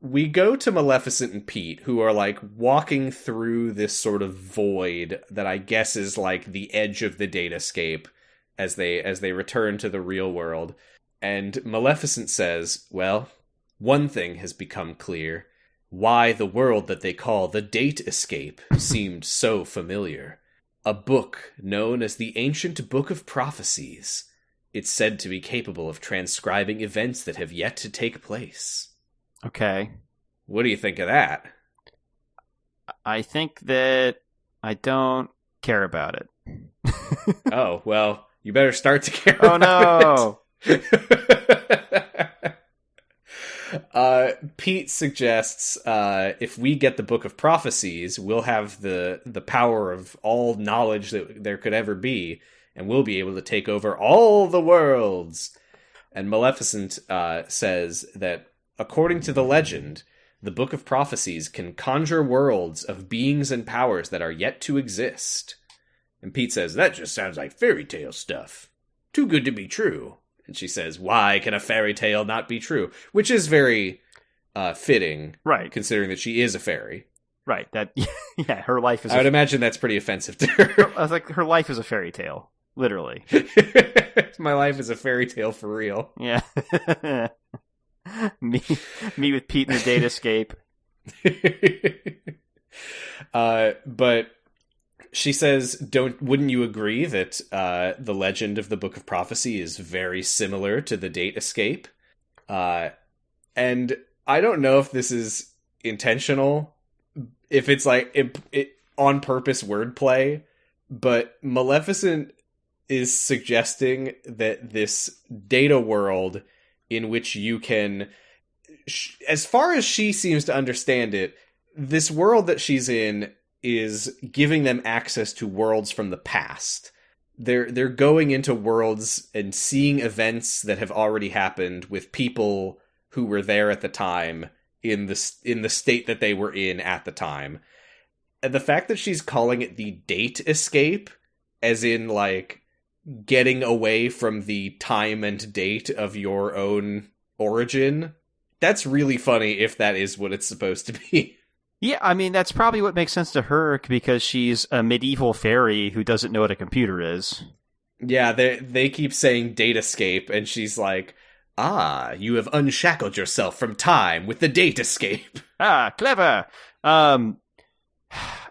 we go to Maleficent and Pete, who are like walking through this sort of void that I guess is like the edge of the datascape as they return to the real world. And Maleficent says, well, one thing has become clear. Why the world that they call the Data-Escape seemed so familiar. A book known as the Ancient Book of Prophecies. It's said to be capable of transcribing events that have yet to take place. Okay. What do you think of that? I think that I don't care about it. Oh, well, you better start to care about no. it. Pete suggests if we get the Book of Prophecies, we'll have the power of all knowledge that there could ever be, and we'll be able to take over all the worlds. And Maleficent says that, according to the legend, the Book of Prophecies can conjure worlds of beings and powers that are yet to exist. And Pete says, that just sounds like fairy tale stuff. Too good to be true. And she says, why can a fairy tale not be true? Which is very fitting, right? Considering that she is a fairy. Right. That yeah, her life is. I would imagine that's pretty offensive to her. I was like, her life is a fairy tale, literally. My life is a fairy tale for real. Yeah. me with Pete in the datascape. But she says, wouldn't you agree that the legend of the Book of Prophecy is very similar to the datascape? And I don't know if this is intentional, if it's like it on purpose wordplay, but Maleficent is suggesting that this data world in which you can, as far as she seems to understand it, this world that she's in is giving them access to worlds from the past. They're going into worlds and seeing events that have already happened with people who were there at the time in the state that they were in at the time. And the fact that she's calling it the date escape, as in like getting away from the time and date of your own origin, that's really funny if that is what it's supposed to be. Yeah, I mean, that's probably what makes sense to her, because she's a medieval fairy who doesn't know what a computer is. Yeah, they keep saying datascape, and she's like, you have unshackled yourself from time with the datascape. Ah, clever!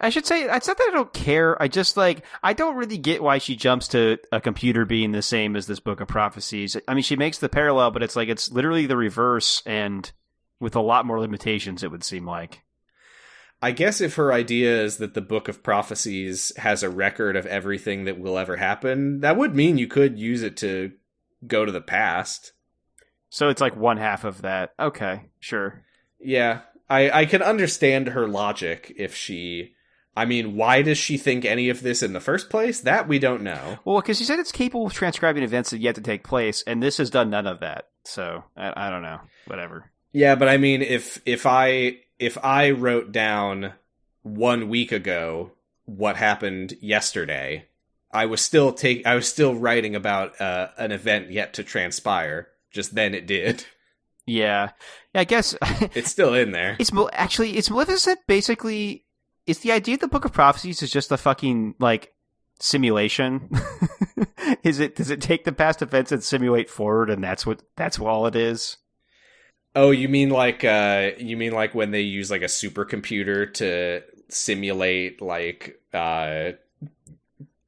I should say, it's not that I don't care, I just, like, I don't really get why she jumps to a computer being the same as this Book of Prophecies. I mean, she makes the parallel, but it's like, it's literally the reverse, and with a lot more limitations, it would seem like. I guess if her idea is that the Book of Prophecies has a record of everything that will ever happen, that would mean you could use it to go to the past. So it's like one half of that. Okay, sure. Yeah, I can understand her logic if she... I mean, why does she think any of this in the first place? That we don't know. Well, because she said it's capable of transcribing events that yet to take place, and this has done none of that. So, I don't know. Whatever. Yeah, but I mean, if I wrote down 1 week ago what happened yesterday, I was still writing about an event yet to transpire. Just then it did. Yeah, I guess it's still in there. It's Maleficent. Basically, it's the idea of the Book of Prophecies is just a fucking like simulation. Does it take the past events and simulate forward, and that's all it is? Oh, you mean like when they use like a supercomputer to simulate like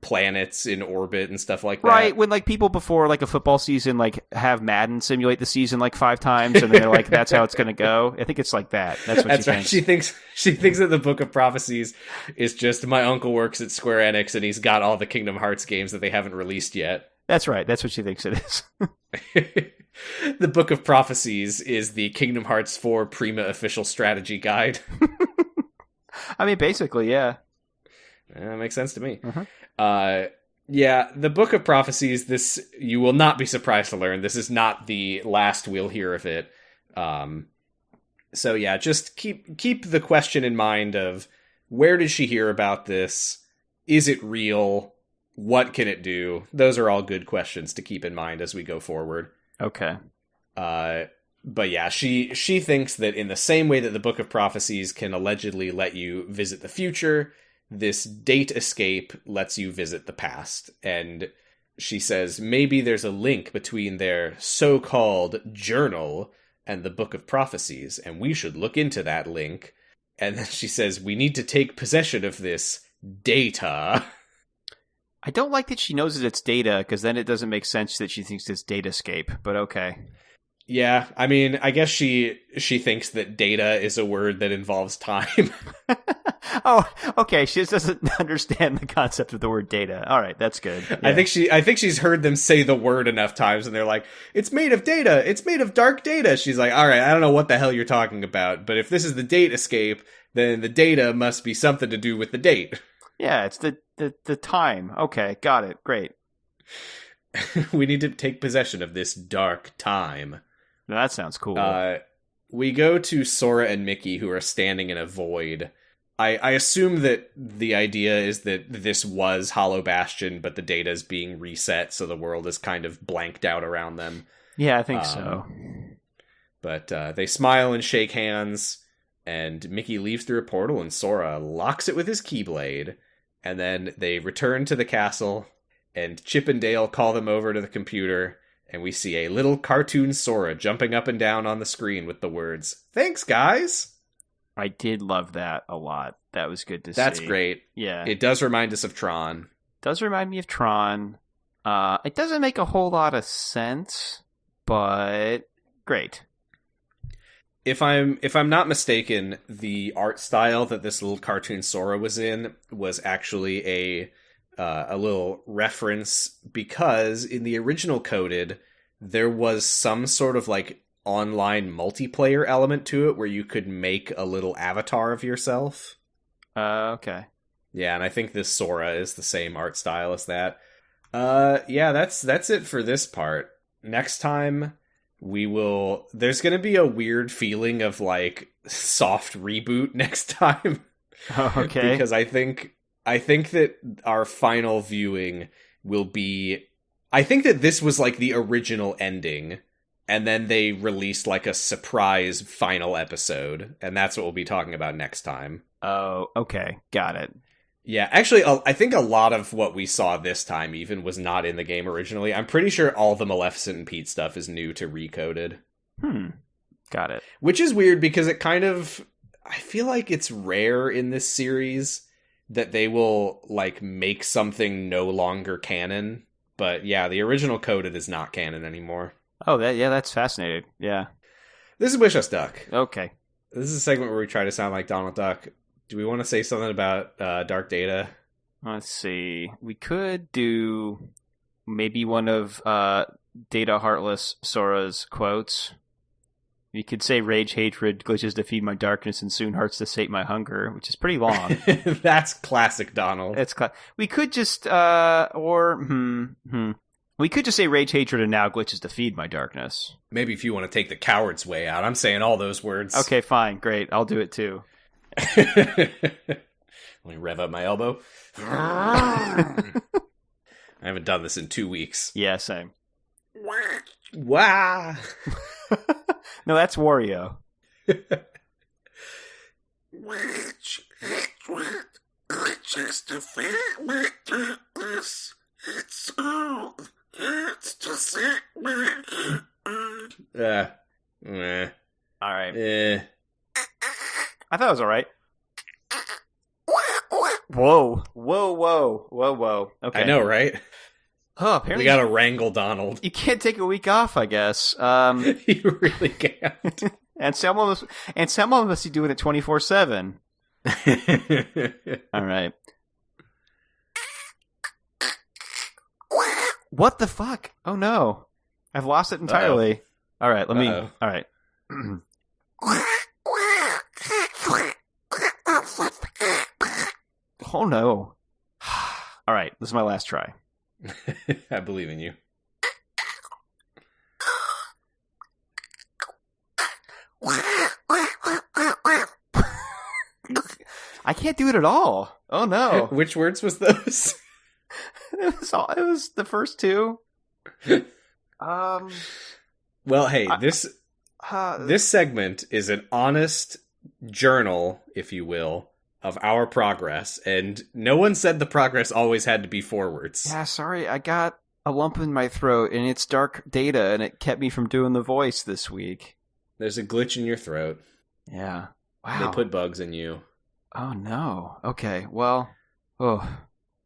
planets in orbit and stuff like that? Right, when like people before like a football season like have Madden simulate the season like 5 times, and then they're like, that's how it's going to go. I think it's like that. That's what she thinks. She thinks that the Book of Prophecies is just, my uncle works at Square Enix and he's got all the Kingdom Hearts games that they haven't released yet. That's right. That's what she thinks it is. The Book of Prophecies is the Kingdom Hearts 4 Prima official strategy guide. I mean, basically, yeah. That makes sense to me. Uh-huh. Yeah, the Book of Prophecies, this, you will not be surprised to learn, this is not the last we'll hear of it. So yeah, just keep the question in mind of, where did she hear about this? Is it real? What can it do? Those are all good questions to keep in mind as we go forward. Okay. But yeah, she thinks that in the same way that the Book of Prophecies can allegedly let you visit the future, this date escape lets you visit the past. And she says maybe there's a link between their so-called journal and the Book of Prophecies, and we should look into that link. And then she says we need to take possession of this data. I don't like that she knows that it's data, because then it doesn't make sense that she thinks it's datascape, but okay. Yeah, I mean, I guess she thinks that data is a word that involves time. Oh, okay. She just doesn't understand the concept of the word data. All right, that's good. Yeah. I think she's heard them say the word enough times, and they're like, "It's made of data. It's made of dark data." She's like, "All right, I don't know what the hell you're talking about, but if this is the datascape, then the data must be something to do with the date." Yeah, it's the time. Okay, got it. Great. We need to take possession of this dark time. No, that sounds cool. We go to Sora and Mickey, who are standing in a void. I assume that the idea is that this was Hollow Bastion, but the data is being reset, so the world is kind of blanked out around them. Yeah, I think so. But they smile and shake hands, and Mickey leaves through a portal, and Sora locks it with his Keyblade. And then they return to the castle, and Chip and Dale call them over to the computer, and we see a little cartoon Sora jumping up and down on the screen with the words, "Thanks, guys!" I did love that a lot. That was good to see. That's great. Yeah. It does remind us of Tron. Does remind me of Tron. It doesn't make a whole lot of sense, but great. If I'm not mistaken, the art style that this little cartoon Sora was in was actually a little reference, because in the original Coded, there was some sort of like online multiplayer element to it where you could make a little avatar of yourself. Okay. Yeah, and I think this Sora is the same art style as that. Yeah, that's it for this part. Next time there's going to be a weird feeling of like soft reboot next time. Okay. Because I think that our final viewing will be, I think that this was like the original ending, and then they released like a surprise final episode, and that's what we'll be talking about next time. Oh, okay. Got it. Yeah, actually, I think a lot of what we saw this time even was not in the game originally. I'm pretty sure all the Maleficent and Pete stuff is new to Recoded. Got it. Which is weird, because it kind of, I feel like it's rare in this series that they will like make something no longer canon. But yeah, the original Coded is not canon anymore. Oh, that's fascinating. Yeah. This is Wish Us Duck. Okay. This is a segment where we try to sound like Donald Duck. Do we want to say something about Dark Data? Let's see. We could do maybe one of Data Heartless Sora's quotes. You could say, "Rage, hatred, glitches to feed my darkness, and soon hearts to sate my hunger," which is pretty long. That's classic Donald. We could just, we could just say, "Rage, hatred, and now glitches to feed my darkness." Maybe if you want to take the coward's way out. I'm saying all those words. Okay, fine, great. I'll do it too. Let me rev up my elbow. I haven't done this in 2 weeks. Yeah, same. Wah! No, that's Wario. All right. I thought it was all right. Whoa. Okay. I know, right? Oh, apparently we gotta wrangle Donald. You can't take a week off, I guess. You really can't. and someone must be doing it 24/7. All right. What the fuck? Oh no, I've lost it entirely. Uh-oh. All right, let me. All right. Oh no. All right, this is my last try. I believe in you. I can't do it at all. Oh no. Which words was those? It was the first two. Well, hey, this segment is an honest journal, if you will, of our progress, and no one said the progress always had to be forwards. Yeah, sorry, I got a lump in my throat, and it's Dark Data, and it kept me from doing the voice this week. There's a glitch in your throat. Yeah. Wow. They put bugs in you. Oh, no. Okay, well, oh.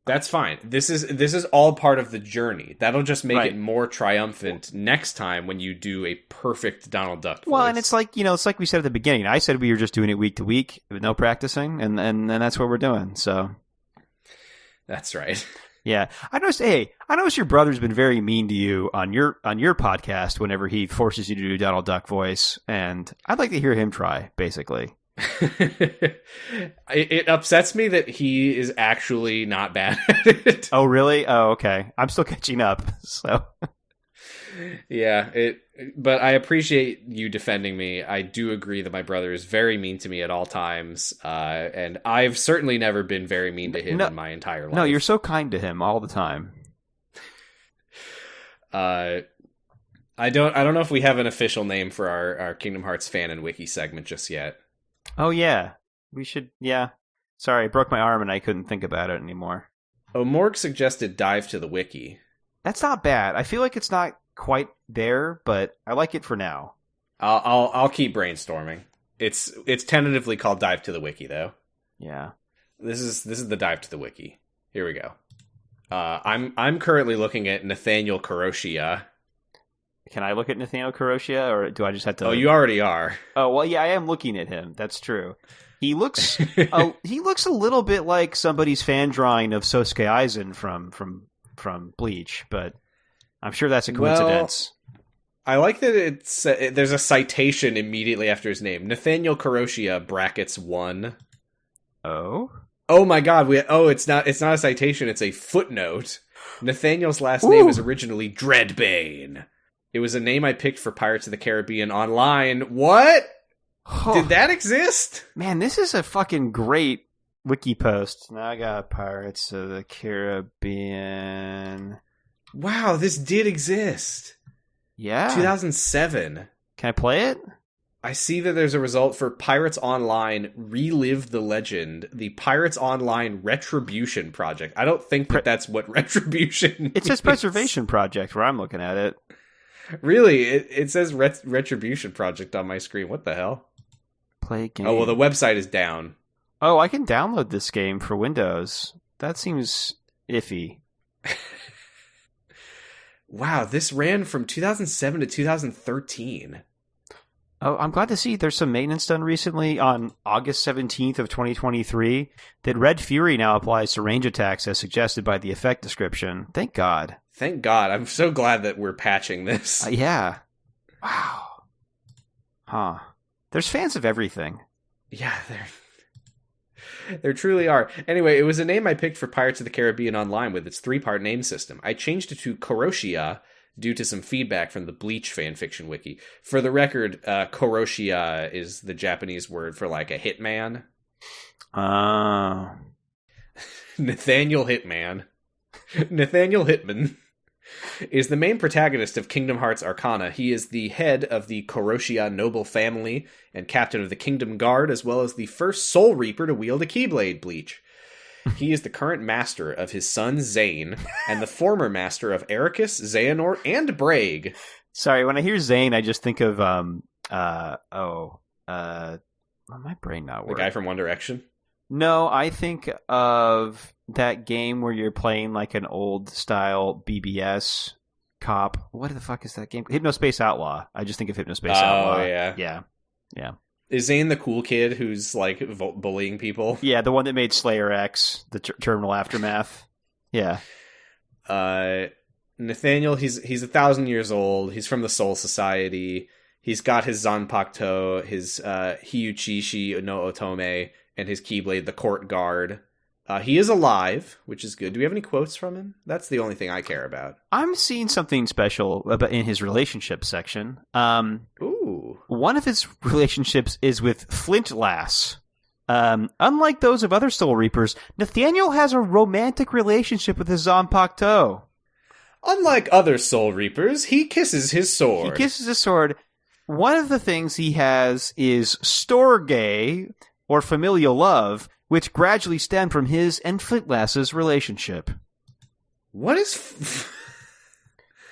That's fine. This is all part of the journey. That'll just make Right. it more triumphant next time when you do a perfect Donald Duck voice. Well, and it's like, it's like we said at the beginning. I said we were just doing it week to week with no practicing, and that's what we're doing. So that's right. Yeah, I noticed your brother's been very mean to you on your podcast whenever he forces you to do Donald Duck voice, and I'd like to hear him try, basically. It upsets me that he is actually not bad at it. Oh, really? Oh, okay. I'm still catching up, so... Yeah, but I appreciate you defending me. I do agree that my brother is very mean to me at all times, and I've certainly never been very mean to him in my entire life. No, you're so kind to him all the time. I don't know if we have an official name for our Kingdom Hearts fan and wiki segment just yet. Oh, yeah. We should, yeah. Sorry, I broke my arm and I couldn't think about it anymore. Oh, Morg suggested dive to the wiki. That's not bad. I feel like it's not quite there, but I like it for now. I'll keep brainstorming. It's tentatively called dive to the wiki, though. Yeah. This is the dive to the wiki. Here we go. I'm currently looking at Nathaniel Kuroshia. Can I look at Nathaniel Kuroshia, or do I just have to... Oh, you already are. Oh, well, yeah, I am looking at him. That's true. He looks he looks a little bit like somebody's fan drawing of Sosuke Aizen from Bleach, but I'm sure that's a coincidence. Well, I like that there's a citation immediately after his name. Nathaniel Kuroshia brackets 1. Oh? Oh my god, it's not a citation, it's a footnote. Nathaniel's last name was originally Dreadbane. It was a name I picked for Pirates of the Caribbean Online. What? Did that exist? Man, this is a fucking great wiki post. Now I got Pirates of the Caribbean. Wow, this did exist. Yeah. 2007. Can I play it? I see that there's a result for Pirates Online Relive the Legend, the Pirates Online Retribution Project. I don't think that's what Retribution It says Preservation Project where I'm looking at it. Really? It says Retribution Project on my screen. What the hell? Play game. Oh, well, the website is down. Oh, I can download this game for Windows. That seems iffy. Wow, this ran from 2007 to 2013. Oh, I'm glad to see there's some maintenance done recently on August 17th of 2023 that Red Fury now applies to range attacks as suggested by the effect description. Thank God. Thank God. I'm so glad that we're patching this. Yeah. Wow. Huh. There's fans of everything. Yeah, there truly are. Anyway, it was a name I picked for Pirates of the Caribbean Online with its 3-part name system. I changed it to Kuroshia due to some feedback from the Bleach fanfiction wiki. For the record, Kuroshia is the Japanese word for like a hitman. Nathaniel Hitman. Nathaniel Hitman is the main protagonist of Kingdom Hearts Arcana. He is the head of the Kuroshia noble family and captain of the Kingdom Guard, as well as the first Soul Reaper to wield a Keyblade. Bleach. He is the current master of his son Zane, and the former master of Ericus, Xehanort, and Braig. Sorry, when I hear Zane, I just think of my brain not working. The guy from One Direction? No, I think of that game where you're playing like an old style BBS cop. What the fuck is that game? Hypnospace Outlaw. I just think of Hypnospace Outlaw. Oh, yeah. Yeah. Is Zane the cool kid who's like bullying people? Yeah, the one that made Slayer X, the Terminal Aftermath. Yeah. Nathaniel, he's 1,000 years old. He's from the Soul Society. He's got his Zanpakuto, his Hyuchishi no Otome, and his Keyblade, the Court Guard. He is alive, which is good. Do we have any quotes from him? That's the only thing I care about. I'm seeing something special in his relationship section. Ooh. One of his relationships is with Flint Lass. Unlike those of other Soul Reapers, Nathaniel has a romantic relationship with his Zanpakuto. Unlike other Soul Reapers, he kisses his sword. One of the things he has is storge, or familial love, which gradually stemmed from his and Flint Lass's relationship. What is...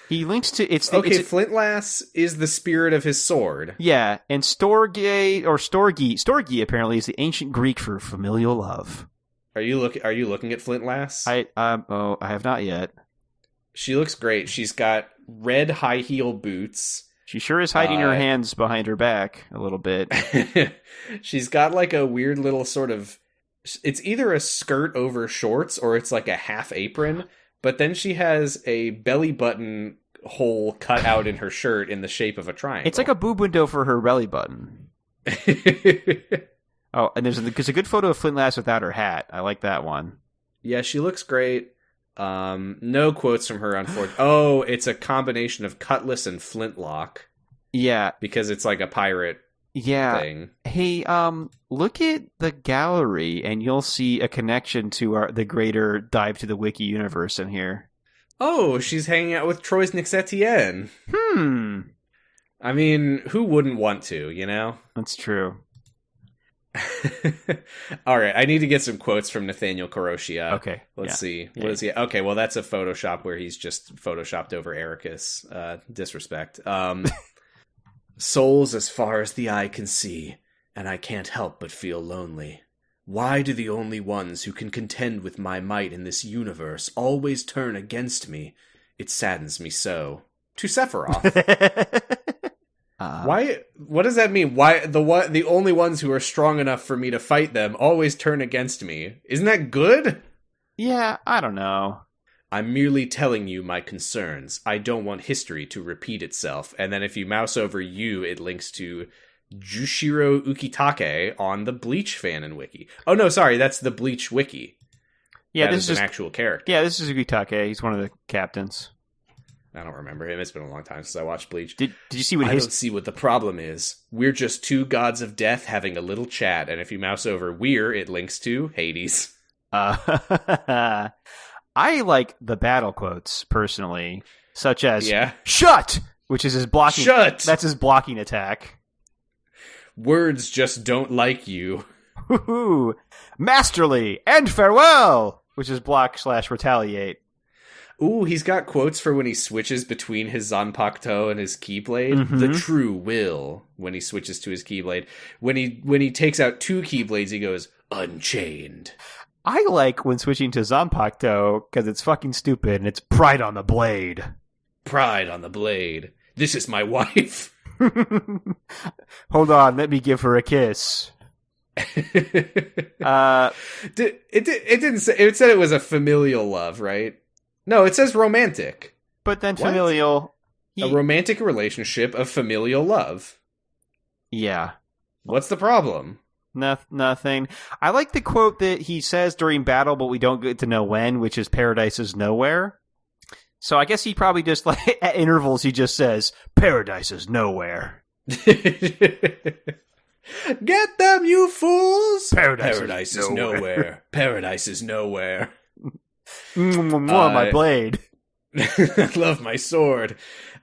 He links to... Flint Lass is the spirit of his sword. Yeah, and storge, or storgi apparently is the ancient Greek for familial love. Are you looking at Flint Lass? I have not yet. She looks great. She's got red high heel boots. She sure is hiding her hands behind her back a little bit. She's got like a weird little sort of... It's either a skirt over shorts or it's like a half apron. But then she has a belly button hole cut out in her shirt in the shape of a triangle. It's like a boob window for her belly button. Oh, and there's a good photo of Flint Lass without her hat. I like that one. Yeah, she looks great. No quotes from her, unfortunately. Oh, it's a combination of cutlass and flintlock. Yeah, because it's like a pirate thing. Hey, look at the gallery, and you'll see a connection to the greater Dive to the Wiki universe in here. Oh, she's hanging out with Troyes Nix-Etienne. I mean, who wouldn't want to, you know? That's true. All right, I need to get some quotes from Nathaniel Karoshia. Okay, let's see. What is he? Okay, well, that's a Photoshop where he's just photoshopped over Ericus. Disrespect. Souls as far as the eye can see, and I can't help but feel lonely. Why do the only ones who can contend with my might in this universe always turn against me? It saddens me so. To Sephiroth. Why? What does that mean? Why the only ones who are strong enough for me to fight them always turn against me? Isn't that good? Yeah, I don't know. I'm merely telling you my concerns. I don't want history to repeat itself. And then if you mouse over you, it links to Jushiro Ukitake on the Bleach fanon wiki. Oh no, sorry, that's the Bleach wiki. Yeah, this is an actual character. Yeah, this is Ukitake. He's one of the captains. I don't remember him. It's been a long time since I watched Bleach. Did you see what I don't see what the problem is. We're just two gods of death having a little chat, and if you mouse over we're, it links to Hades. I like the battle quotes, personally, such as, "Shut!" which is his blocking... Shut! That's his blocking attack. Words just don't like you. Masterly! And farewell! Which is block/retaliate. Ooh, he's got quotes for when he switches between his Zanpakuto and his Keyblade. Mm-hmm. The true will, when he switches to his Keyblade. When he takes out two Keyblades, he goes, Unchained. I like when switching to Zanpakuto, because it's fucking stupid, and it's pride on the blade. Pride on the blade. This is my wife. Hold on, let me give her a kiss. It didn't say, it said it was a familial love, right? No, it says romantic. But then familial... A romantic relationship of familial love. Yeah. What's the problem? Nothing. I like the quote that he says during battle, but we don't get to know when, which is paradise is nowhere. So I guess he probably just, like, at intervals, he just says, paradise is nowhere. Get them, you fools! Paradise is nowhere. Paradise is nowhere. My blade. I love my sword.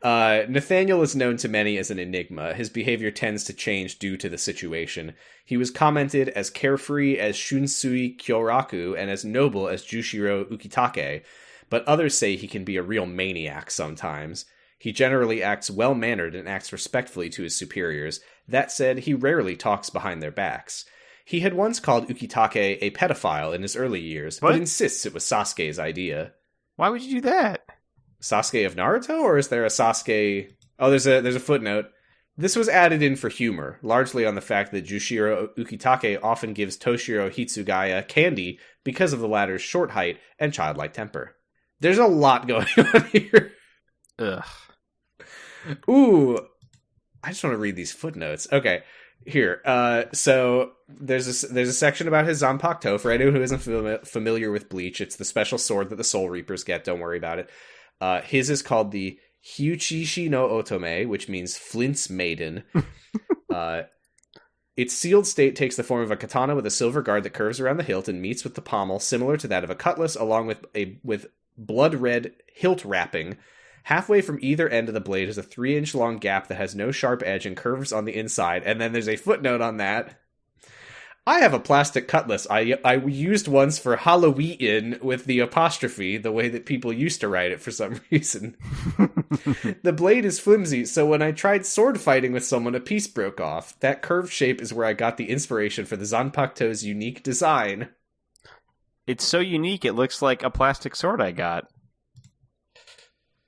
Nathaniel is known to many as an enigma. His behavior tends to change due to the situation. He was commented as carefree as Shunsui Kyoraku and as noble as Jushiro Ukitake, but others say he can be a real maniac sometimes. He generally acts well-mannered and acts respectfully to his superiors. That said, he rarely talks behind their backs. He had once called Ukitake a pedophile in his early years, but insists it was Sasuke's idea. Why would you do that? Sasuke of Naruto, or is there a Sasuke... Oh, there's a footnote. This was added in for humor, largely on the fact that Jushiro Ukitake often gives Toshiro Hitsugaya candy because of the latter's short height and childlike temper. There's a lot going on here. Ugh. Ooh. I just want to read these footnotes. Okay. Here, so there's a section about his Zanpakuto. For anyone who isn't familiar with Bleach, it's the special sword that the Soul Reapers get. Don't worry about it. His is called the Hyuchishi no Otome, which means Flint's Maiden. Its sealed state takes the form of a katana with a silver guard that curves around the hilt and meets with the pommel, similar to that of a cutlass, along with blood-red hilt wrapping. Halfway from either end of the blade is a 3-inch long gap that has no sharp edge and curves on the inside, and then there's a footnote on that. I have a plastic cutlass I used once for Halloween with the apostrophe, the way that people used to write it for some reason. The blade is flimsy, so when I tried sword fighting with someone, a piece broke off. That curved shape is where I got the inspiration for the Zanpakuto's unique design. It's so unique, it looks like a plastic sword I got.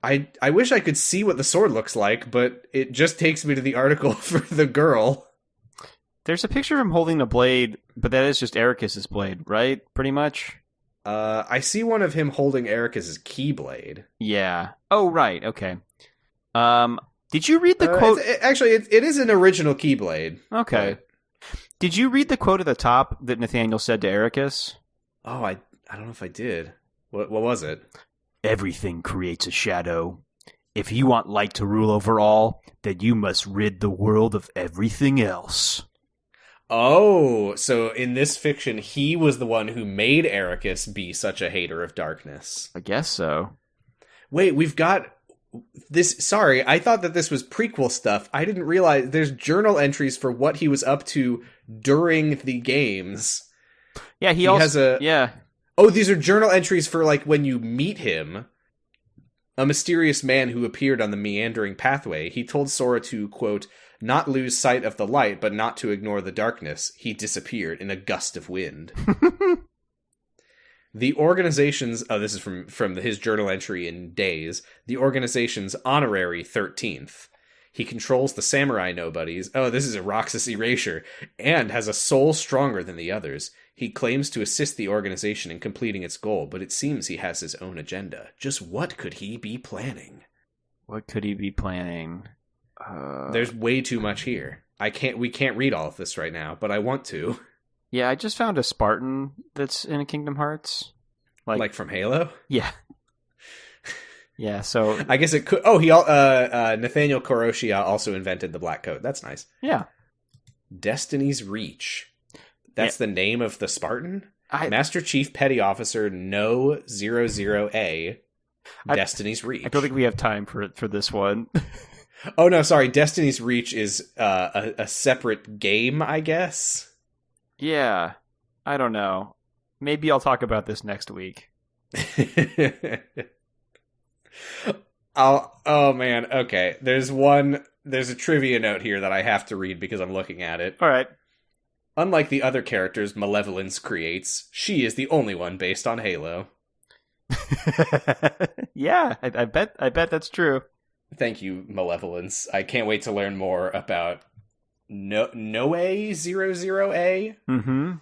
I wish I could see what the sword looks like, but it just takes me to the article for the girl. There's a picture of him holding a blade, but that is just Ericus's blade, right? Pretty much? I see one of him holding Ericus's keyblade. Yeah. Oh, right. Okay. Did you read the quote? It is an original keyblade. Okay. But... Did you read the quote at the top that Nathaniel said to Ericus? Oh, I don't know if I did. What was it? Everything creates a shadow. If you want light to rule over all, then you must rid the world of everything else. Oh, so in this fiction, he was the one who made Ericus be such a hater of darkness. I guess so. Wait, we've got this. Sorry, I thought that this was prequel stuff. I didn't realize there's journal entries for what he was up to during the games. Yeah, he also has a... Yeah. Oh, these are journal entries for, like, when you meet him. A mysterious man who appeared on the meandering pathway. He told Sora to, quote, not lose sight of the light, but not to ignore the darkness. He disappeared in a gust of wind. The organization's... Oh, this is from his journal entry in Days. The organization's honorary 13th. He controls the samurai nobodies. Oh, this is a Roxas erasure. And has a soul stronger than the others. He claims to assist the organization in completing its goal, but it seems he has his own agenda. Just what could he be planning? What could he be planning? There's way too much here. We can't read all of this right now, but I want to. Yeah, I just found a Spartan that's in Kingdom Hearts. Like from Halo? Yeah. Yeah, so... I guess it could... Oh, Nathaniel Koroshia also invented the black coat. That's nice. Yeah. Destiny's Reach. That's the name of the Spartan? Master Chief Petty Officer No 00A. Destiny's Reach. I don't think we have time for this one. Oh, no, sorry. Destiny's Reach is a separate game, I guess? Yeah. I don't know. Maybe I'll talk about this next week. Oh, man. Okay. There's a trivia note here that I have to read because I'm looking at it. All right. Unlike the other characters Malevolence creates, she is the only one based on Halo. Yeah, I bet that's true. Thank you, Malevolence. I can't wait to learn more about Noe 00A. Mm-hmm.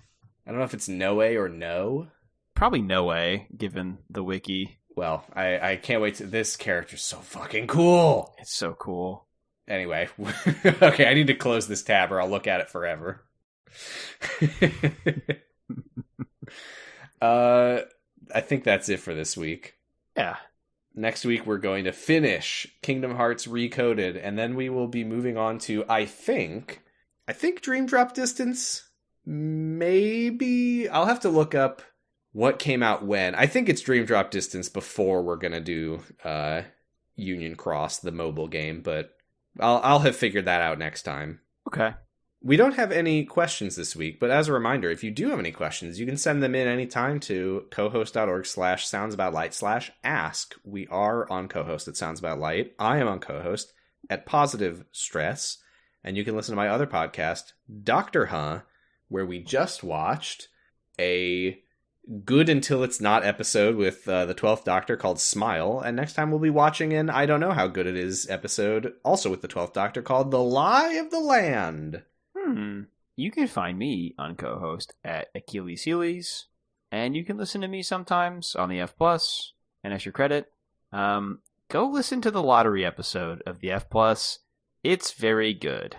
I don't know if it's Noe or No. Probably Noe, given the wiki. Well, I can't wait to... This character's so fucking cool! It's so cool. Anyway, okay, I need to close this tab or I'll look at it forever. I think that's it for this week. Yeah. Next week we're going to finish Kingdom Hearts Recoded, and then we will be moving on to, I think Dream Drop Distance? Maybe? I'll have to look up what came out when. I think it's Dream Drop Distance before we're going to do Union Cross, the mobile game, but I'll have figured that out next time. Okay. We don't have any questions this week, but as a reminder, if you do have any questions, you can send them in anytime to cohost.org/soundsaboutlight/ask. We are on co-host at Sounds About Light. I am on co-host at Positive Stress. And you can listen to my other podcast, Dr. Huh, where we just watched a good until it's not episode with the 12th Doctor called Smile. And next time we'll be watching an I don't know how good it is episode, also with the 12th Doctor, called The Lie of the Land. You can find me on co-host at Achilles Heelys, and you can listen to me sometimes on the F+. And as your credit, go listen to the lottery episode of the F+. It's very good.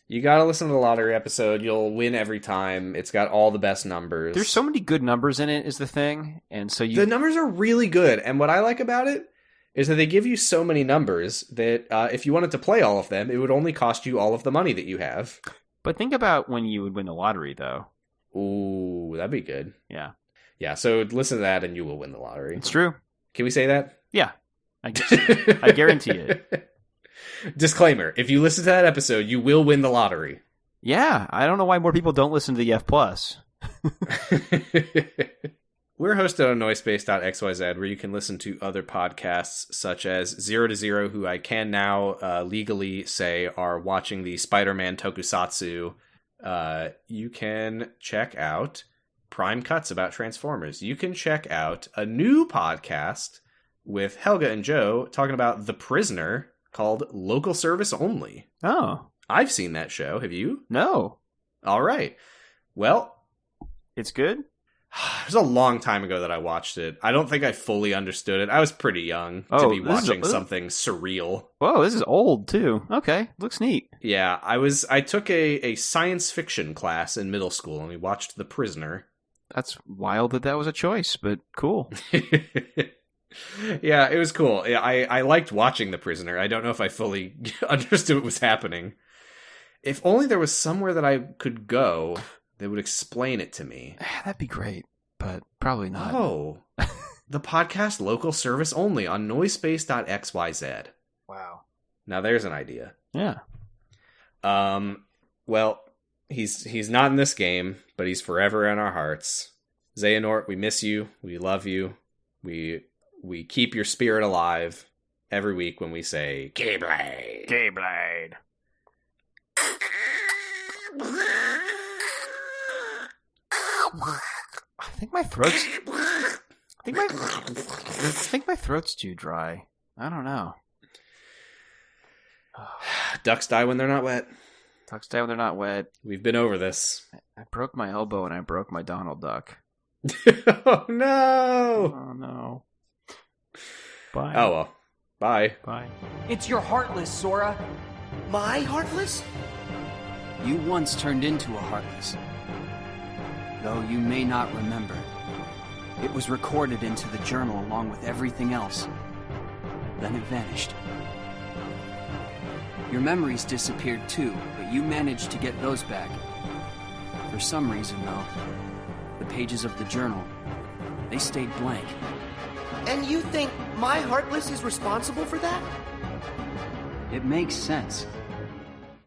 You gotta listen to the lottery episode. You'll win every time. It's got all the best numbers. There's so many good numbers in it is the thing, and so the numbers are really good. And what I like about it is that they give you so many numbers that if you wanted to play all of them, it would only cost you all of the money that you have. But think about when you would win the lottery, though. Ooh, that'd be good. Yeah. Yeah, so listen to that and you will win the lottery. It's true. Can we say that? Yeah. I guarantee it. Disclaimer, if you listen to that episode, you will win the lottery. Yeah, I don't know why more people don't listen to the F+. We're hosted on noisepace.xyz, where you can listen to other podcasts such as 0 to 0, who I can now legally say are watching the Spider-Man tokusatsu. You can check out Prime Cuts about Transformers. You can check out a new podcast with Helga and Joe talking about The Prisoner called Local Service Only. Oh. I've seen that show. Have you? No. All right. Well, it's good? It was a long time ago that I watched it. I don't think I fully understood it. I was pretty young to be watching something surreal. Whoa, this is old, too. Okay, looks neat. Yeah, I took a science fiction class in middle school, and we watched The Prisoner. That's wild that was a choice, but cool. Yeah, it was cool. Yeah, I liked watching The Prisoner. I don't know if I fully understood what was happening. If only there was somewhere that I could go that would explain it to me. That'd be great, but probably not. Oh, the podcast Local Service Only on noisepace.xyz. Wow. Now there's an idea. Yeah. Well, he's not in this game, but he's forever in our hearts. Xehanort, we miss you. We love you. We keep your spirit alive every week when we say Keyblade. Keyblade. I think my throat's too dry. I don't know. Ducks die when they're not wet. Ducks die when they're not wet. We've been over this. I broke my elbow and I broke my Donald Duck. Oh no! Oh no. Bye. Oh well. Bye. Bye. It's your Heartless, Sora. My Heartless? You once turned into a Heartless. Though you may not remember. It was recorded into the journal along with everything else. Then it vanished. Your memories disappeared too, but you managed to get those back. For some reason, though, the pages of the journal, they stayed blank. And you think my Heartless is responsible for that? It makes sense.